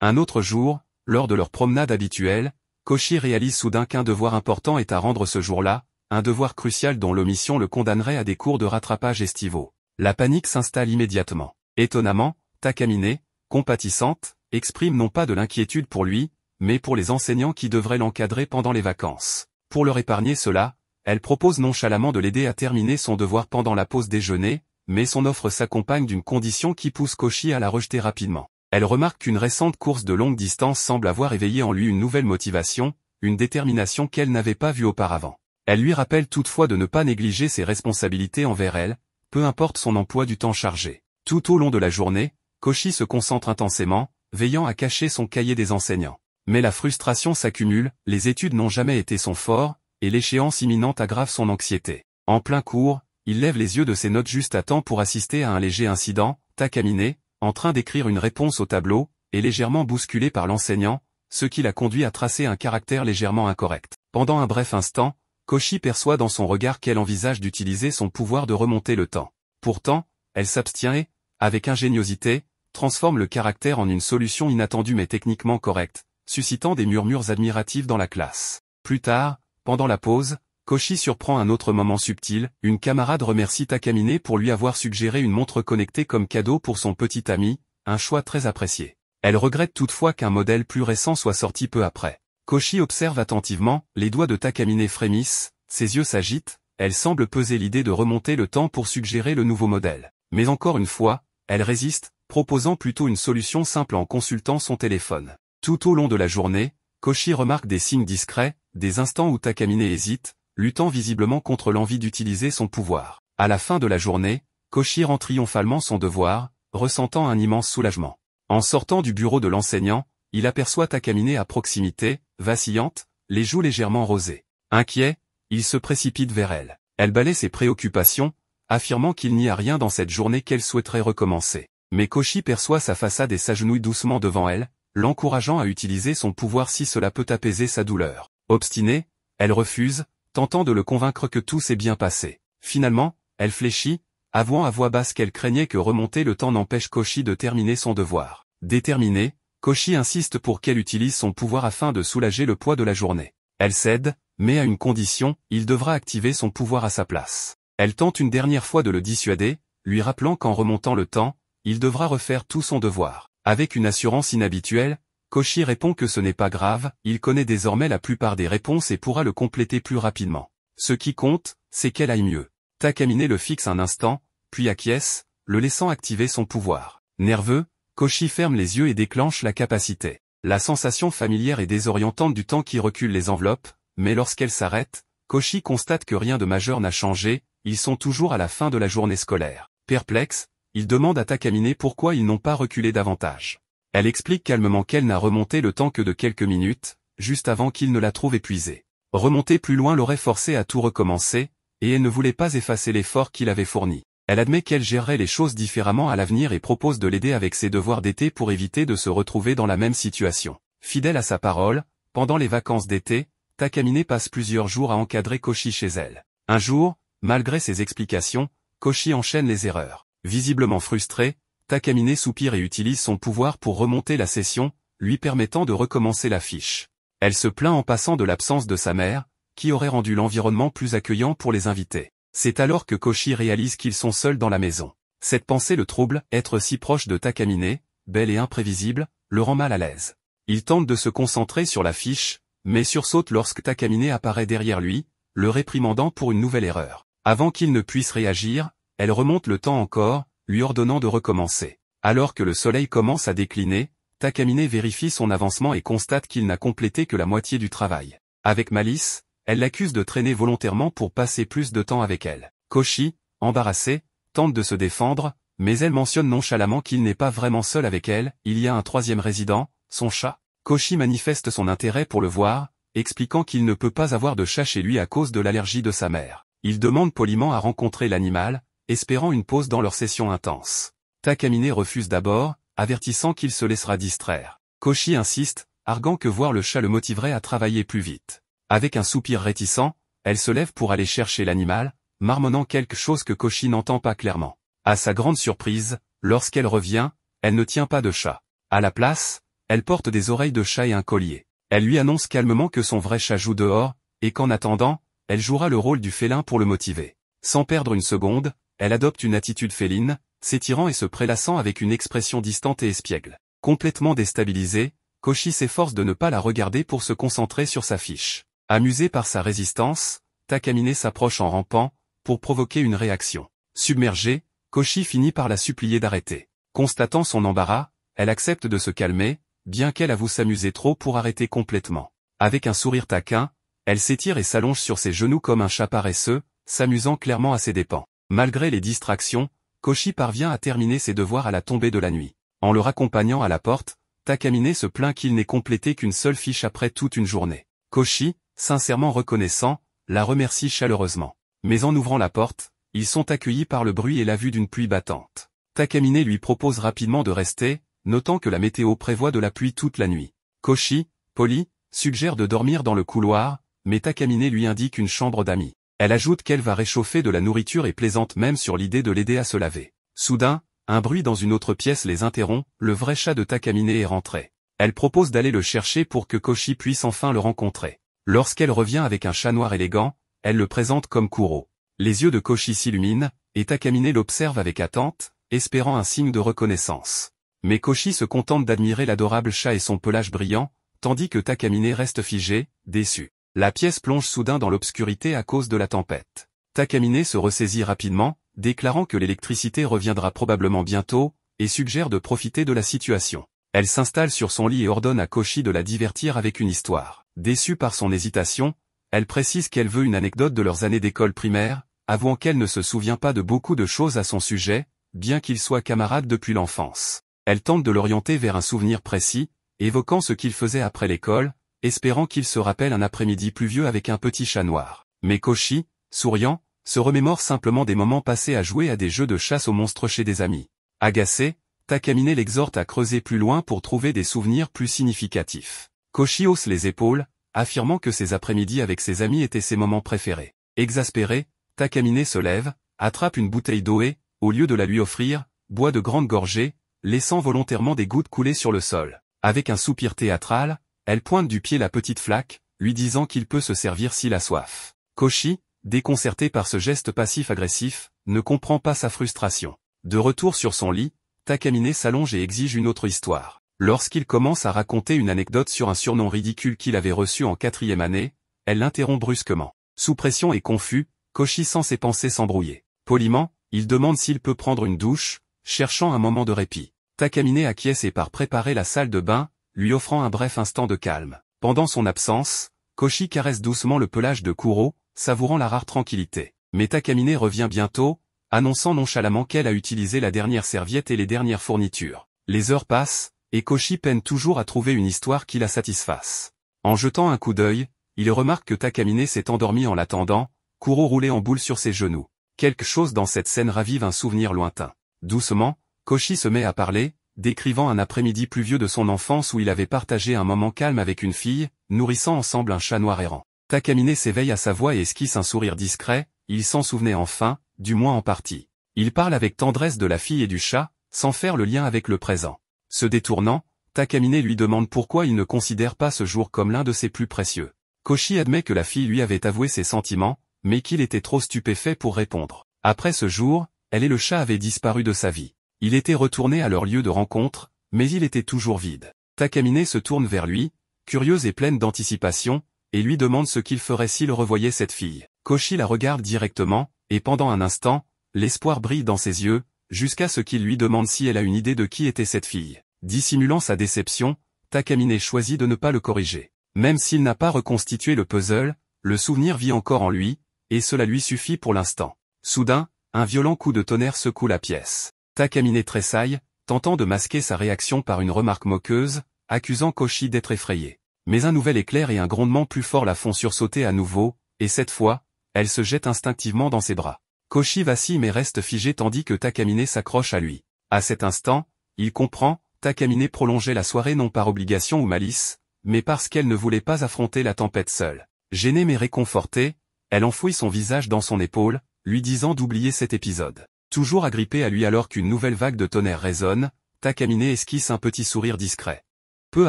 Un autre jour, lors de leur promenade habituelle, Koshi réalise soudain qu'un devoir important est à rendre ce jour-là, un devoir crucial dont l'omission le condamnerait à des cours de rattrapage estivaux. La panique s'installe immédiatement. Étonnamment, Takamine, compatissante, exprime non pas de l'inquiétude pour lui, mais pour les enseignants qui devraient l'encadrer pendant les vacances. Pour leur épargner cela, elle propose nonchalamment de l'aider à terminer son devoir pendant la pause déjeuner, mais son offre s'accompagne d'une condition qui pousse Koshi à la rejeter rapidement. Elle remarque qu'une récente course de longue distance semble avoir éveillé en lui une nouvelle motivation, une détermination qu'elle n'avait pas vue auparavant. Elle lui rappelle toutefois de ne pas négliger ses responsabilités envers elle, peu importe son emploi du temps chargé. Tout au long de la journée, Koshi se concentre intensément, veillant à cacher son cahier des enseignants. Mais la frustration s'accumule, les études n'ont jamais été son fort, et l'échéance imminente aggrave son anxiété. En plein cours, il lève les yeux de ses notes juste à temps pour assister à un léger incident. Takamine, en train d'écrire une réponse au tableau, est légèrement bousculé par l'enseignant, ce qui l'a conduit à tracer un caractère légèrement incorrect. Pendant un bref instant, Koshi perçoit dans son regard qu'elle envisage d'utiliser son pouvoir de remonter le temps. Pourtant, elle s'abstient et, avec ingéniosité, transforme le caractère en une solution inattendue mais techniquement correcte, suscitant des murmures admiratifs dans la classe. Plus tard, pendant la pause, Koshi surprend un autre moment subtil, une camarade remercie Takamine pour lui avoir suggéré une montre connectée comme cadeau pour son petit ami, un choix très apprécié. Elle regrette toutefois qu'un modèle plus récent soit sorti peu après. Koshi observe attentivement, les doigts de Takamine frémissent, ses yeux s'agitent, elle semble peser l'idée de remonter le temps pour suggérer le nouveau modèle. Mais encore une fois, elle résiste, proposant plutôt une solution simple en consultant son téléphone. Tout au long de la journée, Koshi remarque des signes discrets, des instants où Takamine hésite, luttant visiblement contre l'envie d'utiliser son pouvoir. À la fin de la journée, Koshi rend triomphalement son devoir, ressentant un immense soulagement. En sortant du bureau de l'enseignant, il aperçoit Takamine à proximité, vacillante, les joues légèrement rosées. Inquiet, il se précipite vers elle. Elle balaie ses préoccupations, affirmant qu'il n'y a rien dans cette journée qu'elle souhaiterait recommencer. Mais Koshi perçoit sa façade et s'agenouille doucement devant elle, l'encourageant à utiliser son pouvoir si cela peut apaiser sa douleur. Obstinée, elle refuse, tentant de le convaincre que tout s'est bien passé. Finalement, elle fléchit, avouant à voix basse qu'elle craignait que remonter le temps n'empêche Koshi de terminer son devoir. Déterminée, Koshi insiste pour qu'elle utilise son pouvoir afin de soulager le poids de la journée. Elle cède, mais à une condition, il devra activer son pouvoir à sa place. Elle tente une dernière fois de le dissuader, lui rappelant qu'en remontant le temps, il devra refaire tout son devoir. Avec une assurance inhabituelle, Koshi répond que ce n'est pas grave, il connaît désormais la plupart des réponses et pourra le compléter plus rapidement. Ce qui compte, c'est qu'elle aille mieux. Takamine le fixe un instant, puis acquiesce, le laissant activer son pouvoir. Nerveux, Koshi ferme les yeux et déclenche la capacité. La sensation familière et désorientante du temps qui recule les enveloppes, mais lorsqu'elle s'arrête, Koshi constate que rien de majeur n'a changé, ils sont toujours à la fin de la journée scolaire. Perplexe, il demande à Takamine pourquoi ils n'ont pas reculé davantage. Elle explique calmement qu'elle n'a remonté le temps que de quelques minutes, juste avant qu'il ne la trouve épuisée. Remonter plus loin l'aurait forcé à tout recommencer, et elle ne voulait pas effacer l'effort qu'il avait fourni. Elle admet qu'elle gérerait les choses différemment à l'avenir et propose de l'aider avec ses devoirs d'été pour éviter de se retrouver dans la même situation. Fidèle à sa parole, pendant les vacances d'été, Takamine passe plusieurs jours à encadrer Koshi chez elle. Un jour, malgré ses explications, Koshi enchaîne les erreurs. Visiblement frustré, Takamine soupire et utilise son pouvoir pour remonter la session, lui permettant de recommencer la fiche. Elle se plaint en passant de l'absence de sa mère, qui aurait rendu l'environnement plus accueillant pour les invités. C'est alors que Koshi réalise qu'ils sont seuls dans la maison. Cette pensée le trouble, être si proche de Takamine, belle et imprévisible, le rend mal à l'aise. Il tente de se concentrer sur la fiche, mais sursaute lorsque Takamine apparaît derrière lui, le réprimandant pour une nouvelle erreur. Avant qu'il ne puisse réagir, elle remonte le temps encore, lui ordonnant de recommencer. Alors que le soleil commence à décliner, Takamine vérifie son avancement et constate qu'il n'a complété que la moitié du travail. Avec malice, elle l'accuse de traîner volontairement pour passer plus de temps avec elle. Koshi, embarrassé, tente de se défendre, mais elle mentionne nonchalamment qu'il n'est pas vraiment seul avec elle, il y a un troisième résident, son chat. Koshi manifeste son intérêt pour le voir, expliquant qu'il ne peut pas avoir de chat chez lui à cause de l'allergie de sa mère. Il demande poliment à rencontrer l'animal, espérant une pause dans leur session intense. Takamine refuse d'abord, avertissant qu'il se laissera distraire. Koshi insiste, arguant que voir le chat le motiverait à travailler plus vite. Avec un soupir réticent, elle se lève pour aller chercher l'animal, marmonnant quelque chose que Koshi n'entend pas clairement. À sa grande surprise, lorsqu'elle revient, elle ne tient pas de chat. À la place, elle porte des oreilles de chat et un collier. Elle lui annonce calmement que son vrai chat joue dehors, et qu'en attendant, elle jouera le rôle du félin pour le motiver. Sans perdre une seconde, elle adopte une attitude féline, s'étirant et se prélassant avec une expression distante et espiègle. Complètement déstabilisé, Koshi s'efforce de ne pas la regarder pour se concentrer sur sa fiche. Amusé par sa résistance, Takamine s'approche en rampant, pour provoquer une réaction. Submergée, Koshi finit par la supplier d'arrêter. Constatant son embarras, elle accepte de se calmer, bien qu'elle avoue s'amuser trop pour arrêter complètement. Avec un sourire taquin, elle s'étire et s'allonge sur ses genoux comme un chat paresseux, s'amusant clairement à ses dépens. Malgré les distractions, Koshi parvient à terminer ses devoirs à la tombée de la nuit. En le raccompagnant à la porte, Takamine se plaint qu'il n'ait complété qu'une seule fiche après toute une journée. Koshi, sincèrement reconnaissant, la remercie chaleureusement. Mais en ouvrant la porte, ils sont accueillis par le bruit et la vue d'une pluie battante. Takamine lui propose rapidement de rester, notant que la météo prévoit de la pluie toute la nuit. Koshi, poli, suggère de dormir dans le couloir, mais Takamine lui indique une chambre d'amis. Elle ajoute qu'elle va réchauffer de la nourriture et plaisante même sur l'idée de l'aider à se laver. Soudain, un bruit dans une autre pièce les interrompt, le vrai chat de Takamine est rentré. Elle propose d'aller le chercher pour que Koshi puisse enfin le rencontrer. Lorsqu'elle revient avec un chat noir élégant, elle le présente comme Kuro. Les yeux de Koshi s'illuminent, et Takamine l'observe avec attente, espérant un signe de reconnaissance. Mais Koshi se contente d'admirer l'adorable chat et son pelage brillant, tandis que Takamine reste figé, déçu. La pièce plonge soudain dans l'obscurité à cause de la tempête. Takamine se ressaisit rapidement, déclarant que l'électricité reviendra probablement bientôt, et suggère de profiter de la situation. Elle s'installe sur son lit et ordonne à Koshi de la divertir avec une histoire. Déçue par son hésitation, elle précise qu'elle veut une anecdote de leurs années d'école primaire, avouant qu'elle ne se souvient pas de beaucoup de choses à son sujet, bien qu'ils soient camarades depuis l'enfance. Elle tente de l'orienter vers un souvenir précis, évoquant ce qu'il faisait après l'école, espérant qu'il se rappelle un après-midi pluvieux avec un petit chat noir. Mais Koshi, souriant, se remémore simplement des moments passés à jouer à des jeux de chasse aux monstres chez des amis. Agacé, Takamine l'exhorte à creuser plus loin pour trouver des souvenirs plus significatifs. Koshi hausse les épaules, affirmant que ses après-midi avec ses amis étaient ses moments préférés. Exaspéré, Takamine se lève, attrape une bouteille d'eau et, au lieu de la lui offrir, boit de grandes gorgées, laissant volontairement des gouttes couler sur le sol. Avec un soupir théâtral, elle pointe du pied la petite flaque, lui disant qu'il peut se servir s'il a soif. Koshi, déconcerté par ce geste passif-agressif, ne comprend pas sa frustration. De retour sur son lit, Takamine s'allonge et exige une autre histoire. Lorsqu'il commence à raconter une anecdote sur un surnom ridicule qu'il avait reçu en 4e année, elle l'interrompt brusquement. Sous pression et confus, Koshi sent ses pensées s'embrouiller. Poliment, il demande s'il peut prendre une douche, cherchant un moment de répit. Takamine acquiesce et part préparer la salle de bain, lui offrant un bref instant de calme. Pendant son absence, Koshi caresse doucement le pelage de Kuro, savourant la rare tranquillité. Mais Takamine revient bientôt, annonçant nonchalamment qu'elle a utilisé la dernière serviette et les dernières fournitures. Les heures passent, et Koshi peine toujours à trouver une histoire qui la satisfasse. En jetant un coup d'œil, il remarque que Takamine s'est endormi en l'attendant, Kuro roulé en boule sur ses genoux. Quelque chose dans cette scène ravive un souvenir lointain. Doucement, Koshi se met à parler, décrivant un après-midi pluvieux de son enfance où il avait partagé un moment calme avec une fille, nourrissant ensemble un chat noir errant. Takamine s'éveille à sa voix et esquisse un sourire discret, il s'en souvenait enfin, du moins en partie. Il parle avec tendresse de la fille et du chat, sans faire le lien avec le présent. Se détournant, Takamine lui demande pourquoi il ne considère pas ce jour comme l'un de ses plus précieux. Koshi admet que la fille lui avait avoué ses sentiments, mais qu'il était trop stupéfait pour répondre. Après ce jour, elle et le chat avaient disparu de sa vie. Il était retourné à leur lieu de rencontre, mais il était toujours vide. Takamine se tourne vers lui, curieuse et pleine d'anticipation, et lui demande ce qu'il ferait s'il revoyait cette fille. Koshi la regarde directement, et pendant un instant, l'espoir brille dans ses yeux, jusqu'à ce qu'il lui demande si elle a une idée de qui était cette fille. Dissimulant sa déception, Takamine choisit de ne pas le corriger. Même s'il n'a pas reconstitué le puzzle, le souvenir vit encore en lui, et cela lui suffit pour l'instant. Soudain, un violent coup de tonnerre secoue la pièce. Takamine tressaille, tentant de masquer sa réaction par une remarque moqueuse, accusant Koshi d'être effrayé. Mais un nouvel éclair et un grondement plus fort la font sursauter à nouveau, et cette fois, elle se jette instinctivement dans ses bras. Koshi vacille mais reste figé tandis que Takamine s'accroche à lui. À cet instant, il comprend, Takamine prolongeait la soirée non par obligation ou malice, mais parce qu'elle ne voulait pas affronter la tempête seule. Gênée mais réconfortée, elle enfouit son visage dans son épaule, lui disant d'oublier cet épisode. Toujours agrippée à lui alors qu'une nouvelle vague de tonnerre résonne, Takamine esquisse un petit sourire discret. Peu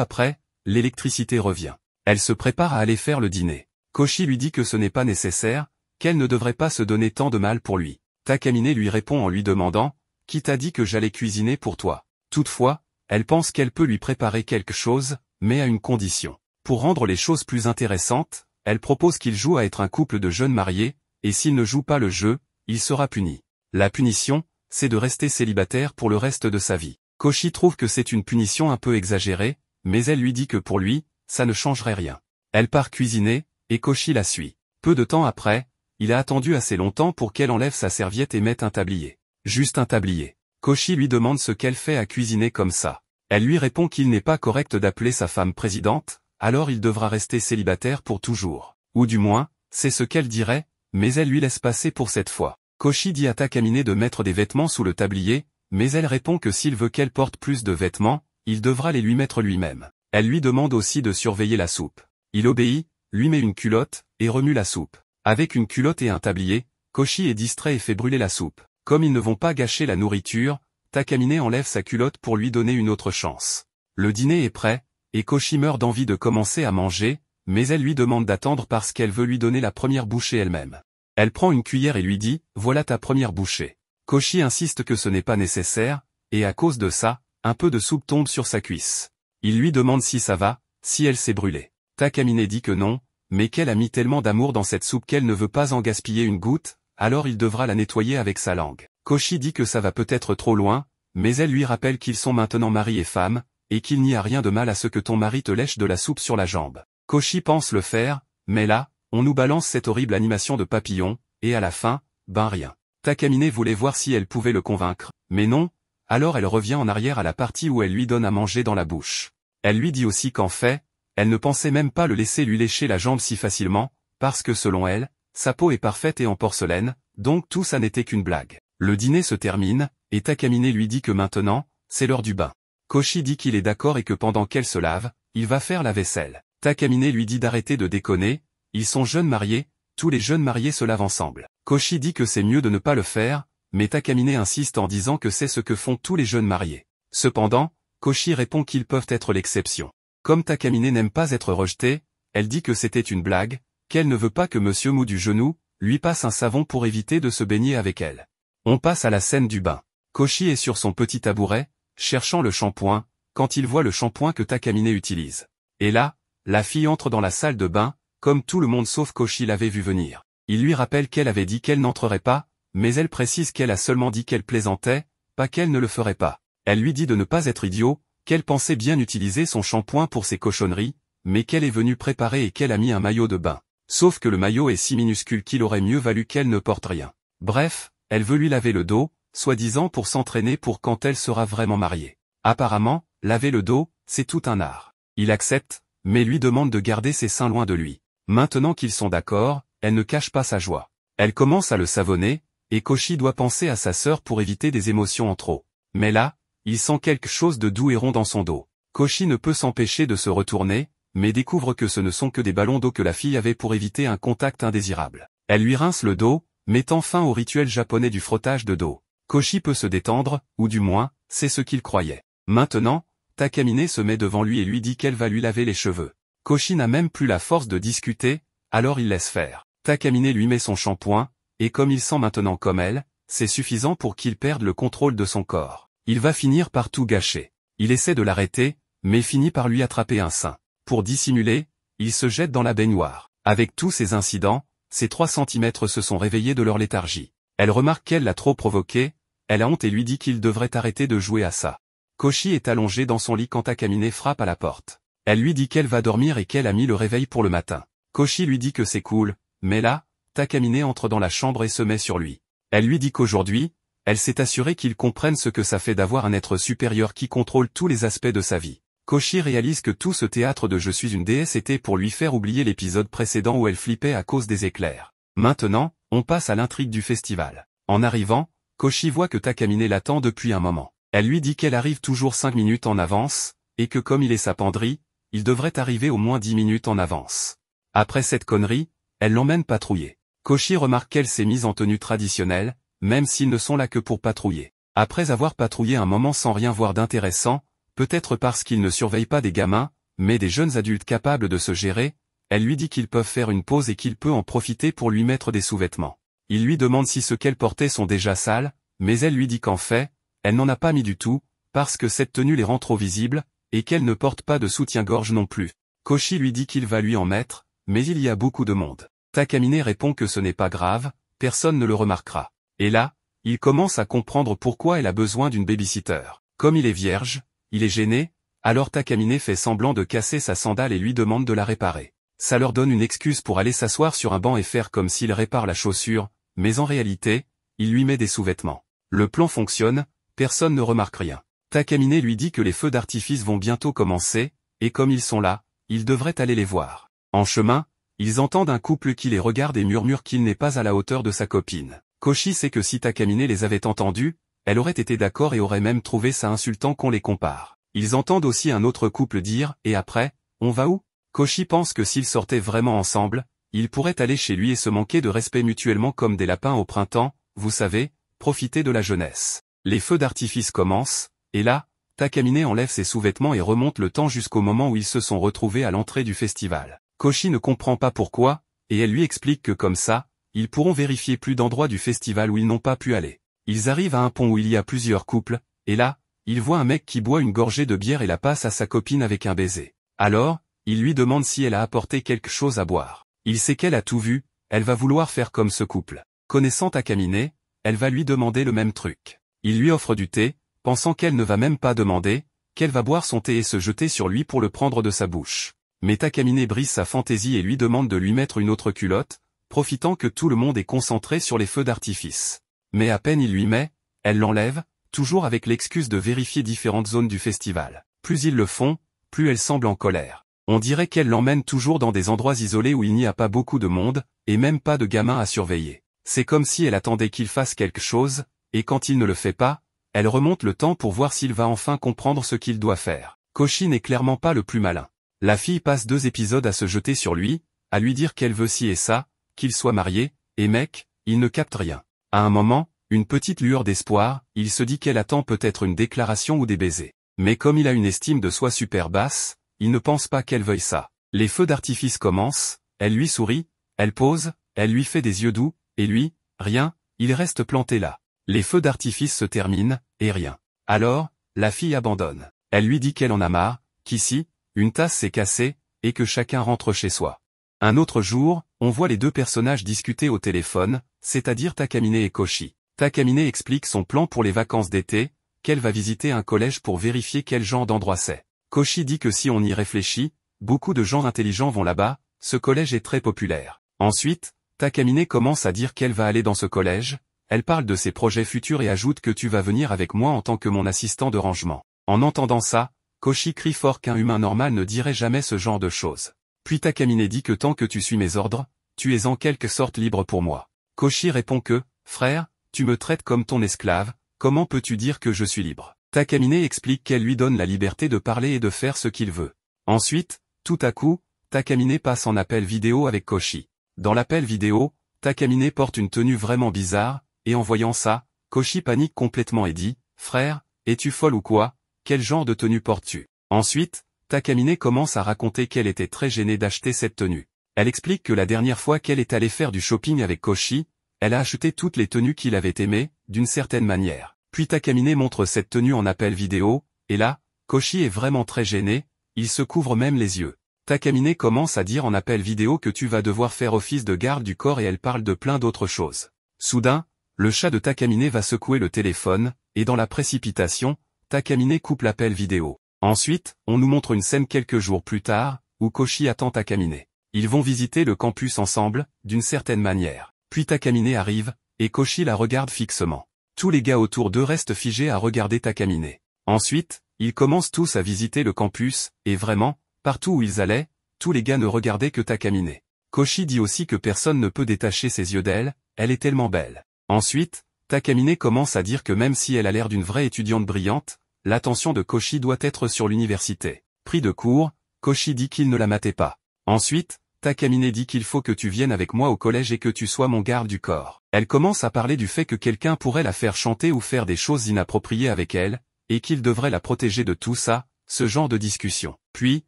après, l'électricité revient. Elle se prépare à aller faire le dîner. Koshi lui dit que ce n'est pas nécessaire, qu'elle ne devrait pas se donner tant de mal pour lui. Takamine lui répond en lui demandant « Qui t'a dit que j'allais cuisiner pour toi ?» Toutefois, elle pense qu'elle peut lui préparer quelque chose, mais à une condition. Pour rendre les choses plus intéressantes, elle propose qu'il joue à être un couple de jeunes mariés, et s'il ne joue pas le jeu, il sera puni. La punition, c'est de rester célibataire pour le reste de sa vie. Koshi trouve que c'est une punition un peu exagérée, mais elle lui dit que pour lui, ça ne changerait rien. Elle part cuisiner, et Koshi la suit. Peu de temps après, il a attendu assez longtemps pour qu'elle enlève sa serviette et mette un tablier. Juste un tablier. Koshi lui demande ce qu'elle fait à cuisiner comme ça. Elle lui répond qu'il n'est pas correct d'appeler sa femme présidente, alors il devra rester célibataire pour toujours. Ou du moins, c'est ce qu'elle dirait, mais elle lui laisse passer pour cette fois. Koshi dit à Takamine de mettre des vêtements sous le tablier, mais elle répond que s'il veut qu'elle porte plus de vêtements, il devra les lui mettre lui-même. Elle lui demande aussi de surveiller la soupe. Il obéit, lui met une culotte, et remue la soupe. Avec une culotte et un tablier, Koshi est distrait et fait brûler la soupe. Comme ils ne vont pas gâcher la nourriture, Takamine enlève sa culotte pour lui donner une autre chance. Le dîner est prêt, et Koshi meurt d'envie de commencer à manger, mais elle lui demande d'attendre parce qu'elle veut lui donner la première bouchée elle-même. Elle prend une cuillère et lui dit « Voilà ta première bouchée ». Koshi insiste que ce n'est pas nécessaire, et à cause de ça, un peu de soupe tombe sur sa cuisse. Il lui demande si ça va, si elle s'est brûlée. Takamine dit que non, mais qu'elle a mis tellement d'amour dans cette soupe qu'elle ne veut pas en gaspiller une goutte, alors il devra la nettoyer avec sa langue. Koshi dit que ça va peut-être trop loin, mais elle lui rappelle qu'ils sont maintenant mari et femme, et qu'il n'y a rien de mal à ce que ton mari te lèche de la soupe sur la jambe. Koshi pense le faire, mais là, on nous balance cette horrible animation de papillon, et à la fin, ben rien. Takamine voulait voir si elle pouvait le convaincre, mais non, alors elle revient en arrière à la partie où elle lui donne à manger dans la bouche. Elle lui dit aussi qu'en fait, elle ne pensait même pas le laisser lui lécher la jambe si facilement, parce que selon elle, sa peau est parfaite et en porcelaine, donc tout ça n'était qu'une blague. Le dîner se termine, et Takamine lui dit que maintenant, c'est l'heure du bain. Koshi dit qu'il est d'accord et que pendant qu'elle se lave, il va faire la vaisselle. Takamine lui dit d'arrêter de déconner, ils sont jeunes mariés, tous les jeunes mariés se lavent ensemble. Koshi dit que c'est mieux de ne pas le faire, mais Takamine insiste en disant que c'est ce que font tous les jeunes mariés. Cependant, Koshi répond qu'ils peuvent être l'exception. Comme Takamine n'aime pas être rejetée, elle dit que c'était une blague, qu'elle ne veut pas que Monsieur Mou du genou lui passe un savon pour éviter de se baigner avec elle. On passe à la scène du bain. Koshi est sur son petit tabouret, cherchant le shampoing, quand il voit le shampoing que Takamine utilise. Et là, la fille entre dans la salle de bain, comme tout le monde sauf Koshi l'avait vu venir. Il lui rappelle qu'elle avait dit qu'elle n'entrerait pas, mais elle précise qu'elle a seulement dit qu'elle plaisantait, pas qu'elle ne le ferait pas. Elle lui dit de ne pas être idiot, qu'elle pensait bien utiliser son shampoing pour ses cochonneries, mais qu'elle est venue préparer et qu'elle a mis un maillot de bain. Sauf que le maillot est si minuscule qu'il aurait mieux valu qu'elle ne porte rien. Bref, elle veut lui laver le dos, soi-disant pour s'entraîner pour quand elle sera vraiment mariée. Apparemment, laver le dos, c'est tout un art. Il accepte, mais lui demande de garder ses seins loin de lui. Maintenant qu'ils sont d'accord, elle ne cache pas sa joie. Elle commence à le savonner, et Koshi doit penser à sa sœur pour éviter des émotions en trop. Mais là, il sent quelque chose de doux et rond dans son dos. Koshi ne peut s'empêcher de se retourner, mais découvre que ce ne sont que des ballons d'eau que la fille avait pour éviter un contact indésirable. Elle lui rince le dos, mettant fin au rituel japonais du frottage de dos. Koshi peut se détendre, ou du moins, c'est ce qu'il croyait. Maintenant, Takamine se met devant lui et lui dit qu'elle va lui laver les cheveux. Koshi n'a même plus la force de discuter, alors il laisse faire. Takamine lui met son shampoing, et comme il sent maintenant comme elle, c'est suffisant pour qu'il perde le contrôle de son corps. Il va finir par tout gâcher. Il essaie de l'arrêter, mais finit par lui attraper un sein. Pour dissimuler, il se jette dans la baignoire. Avec tous ces incidents, ses 3 centimètres se sont réveillés de leur léthargie. Elle remarque qu'elle l'a trop provoqué, elle a honte et lui dit qu'il devrait arrêter de jouer à ça. Koshi est allongé dans son lit quand Takamine frappe à la porte. Elle lui dit qu'elle va dormir et qu'elle a mis le réveil pour le matin. Koshi lui dit que c'est cool, mais là, Takamine entre dans la chambre et se met sur lui. Elle lui dit qu'aujourd'hui, elle s'est assurée qu'il comprenne ce que ça fait d'avoir un être supérieur qui contrôle tous les aspects de sa vie. Koshi réalise que tout ce théâtre de « Je suis une déesse » était pour lui faire oublier l'épisode précédent où elle flippait à cause des éclairs. Maintenant, on passe à l'intrigue du festival. En arrivant, Koshi voit que Takamine l'attend depuis un moment. Elle lui dit qu'elle arrive toujours 5 minutes en avance, et que comme il est sa penderie, il devrait arriver au moins 10 minutes en avance. Après cette connerie, elle l'emmène patrouiller. Koshi remarque qu'elle s'est mise en tenue traditionnelle, même s'ils ne sont là que pour patrouiller. Après avoir patrouillé un moment sans rien voir d'intéressant, peut-être parce qu'ils ne surveillent pas des gamins, mais des jeunes adultes capables de se gérer, elle lui dit qu'ils peuvent faire une pause et qu'il peut en profiter pour lui mettre des sous-vêtements. Il lui demande si ceux qu'elle portait sont déjà sales, mais elle lui dit qu'en fait, elle n'en a pas mis du tout, parce que cette tenue les rend trop visibles, et qu'elle ne porte pas de soutien-gorge non plus. Koshi lui dit qu'il va lui en mettre, mais il y a beaucoup de monde. Takamine répond que ce n'est pas grave, personne ne le remarquera. Et là, il commence à comprendre pourquoi elle a besoin d'une babysitter. Comme il est vierge, il est gêné, alors Takamine fait semblant de casser sa sandale et lui demande de la réparer. Ça leur donne une excuse pour aller s'asseoir sur un banc et faire comme s'il répare la chaussure, mais en réalité, il lui met des sous-vêtements. Le plan fonctionne, personne ne remarque rien. Takamine lui dit que les feux d'artifice vont bientôt commencer, et comme ils sont là, ils devraient aller les voir. En chemin, ils entendent un couple qui les regarde et murmure qu'il n'est pas à la hauteur de sa copine. Koshi sait que si Takamine les avait entendus, elle aurait été d'accord et aurait même trouvé ça insultant qu'on les compare. Ils entendent aussi un autre couple dire « Et après, on va où ?» Koshi pense que s'ils sortaient vraiment ensemble, ils pourraient aller chez lui et se manquer de respect mutuellement comme des lapins au printemps, vous savez, profiter de la jeunesse. Les feux d'artifice commencent, et là, Takamine enlève ses sous-vêtements et remonte le temps jusqu'au moment où ils se sont retrouvés à l'entrée du festival. Koshi ne comprend pas pourquoi, et elle lui explique que comme ça, ils pourront vérifier plus d'endroits du festival où ils n'ont pas pu aller. Ils arrivent à un pont où il y a plusieurs couples, et là, il voit un mec qui boit une gorgée de bière et la passe à sa copine avec un baiser. Alors, il lui demande si elle a apporté quelque chose à boire. Il sait qu'elle a tout vu, elle va vouloir faire comme ce couple. Connaissant Takamine, elle va lui demander le même truc. Il lui offre du thé, pensant qu'elle ne va même pas demander, qu'elle va boire son thé et se jeter sur lui pour le prendre de sa bouche. Mais Takamine brise sa fantaisie et lui demande de lui mettre une autre culotte, profitant que tout le monde est concentré sur les feux d'artifice. Mais à peine il lui met, elle l'enlève, toujours avec l'excuse de vérifier différentes zones du festival. Plus ils le font, plus elle semble en colère. On dirait qu'elle l'emmène toujours dans des endroits isolés où il n'y a pas beaucoup de monde, et même pas de gamins à surveiller. C'est comme si elle attendait qu'il fasse quelque chose, et quand il ne le fait pas, elle remonte le temps pour voir s'il va enfin comprendre ce qu'il doit faire. Koshi n'est clairement pas le plus malin. La fille passe 2 épisodes à se jeter sur lui, à lui dire qu'elle veut ci et ça, qu'il soit marié, et mec, il ne capte rien. À un moment, une petite lueur d'espoir, il se dit qu'elle attend peut-être une déclaration ou des baisers. Mais comme il a une estime de soi super basse, il ne pense pas qu'elle veuille ça. Les feux d'artifice commencent, elle lui sourit, elle pose, elle lui fait des yeux doux, et lui, rien, il reste planté là. Les feux d'artifice se terminent, et rien. Alors, la fille abandonne. Elle lui dit qu'elle en a marre, qu'ici, une tasse s'est cassée, et que chacun rentre chez soi. Un autre jour, on voit les 2 personnages discuter au téléphone, c'est-à-dire Takamine et Koshi. Takamine explique son plan pour les vacances d'été, qu'elle va visiter un collège pour vérifier quel genre d'endroit c'est. Koshi dit que si on y réfléchit, beaucoup de gens intelligents vont là-bas, ce collège est très populaire. Ensuite, Takamine commence à dire qu'elle va aller dans ce collège, elle parle de ses projets futurs et ajoute que tu vas venir avec moi en tant que mon assistant de rangement. En entendant ça, Koshi crie fort qu'un humain normal ne dirait jamais ce genre de choses. Puis Takamine dit que tant que tu suis mes ordres, tu es en quelque sorte libre pour moi. Koshi répond que, frère, tu me traites comme ton esclave, comment peux-tu dire que je suis libre? Takamine explique qu'elle lui donne la liberté de parler et de faire ce qu'il veut. Ensuite, tout à coup, Takamine passe en appel vidéo avec Koshi. Dans l'appel vidéo, Takamine porte une tenue vraiment bizarre, et en voyant ça, Koshi panique complètement et dit, « Frère, es-tu folle ou quoi? Quel genre de tenue portes-tu » Ensuite, Takamine commence à raconter qu'elle était très gênée d'acheter cette tenue. Elle explique que la dernière fois qu'elle est allée faire du shopping avec Koshi, elle a acheté toutes les tenues qu'il avait aimées, d'une certaine manière. Puis Takamine montre cette tenue en appel vidéo, et là, Koshi est vraiment très gêné, il se couvre même les yeux. Takamine commence à dire en appel vidéo que tu vas devoir faire office de garde du corps et elle parle de plein d'autres choses. Soudain, le chat de Takamine va secouer le téléphone, et dans la précipitation, Takamine coupe l'appel vidéo. Ensuite, on nous montre une scène quelques jours plus tard, où Koshi attend Takamine. Ils vont visiter le campus ensemble, d'une certaine manière. Puis Takamine arrive, et Koshi la regarde fixement. Tous les gars autour d'eux restent figés à regarder Takamine. Ensuite, ils commencent tous à visiter le campus, et vraiment, partout où ils allaient, tous les gars ne regardaient que Takamine. Koshi dit aussi que personne ne peut détacher ses yeux d'elle, elle est tellement belle. Ensuite, Takamine commence à dire que même si elle a l'air d'une vraie étudiante brillante, l'attention de Koshi doit être sur l'université. Pris de court, Koshi dit qu'il ne la matait pas. Ensuite, Takamine dit qu'il faut que tu viennes avec moi au collège et que tu sois mon garde du corps. Elle commence à parler du fait que quelqu'un pourrait la faire chanter ou faire des choses inappropriées avec elle, et qu'il devrait la protéger de tout ça, ce genre de discussion. Puis,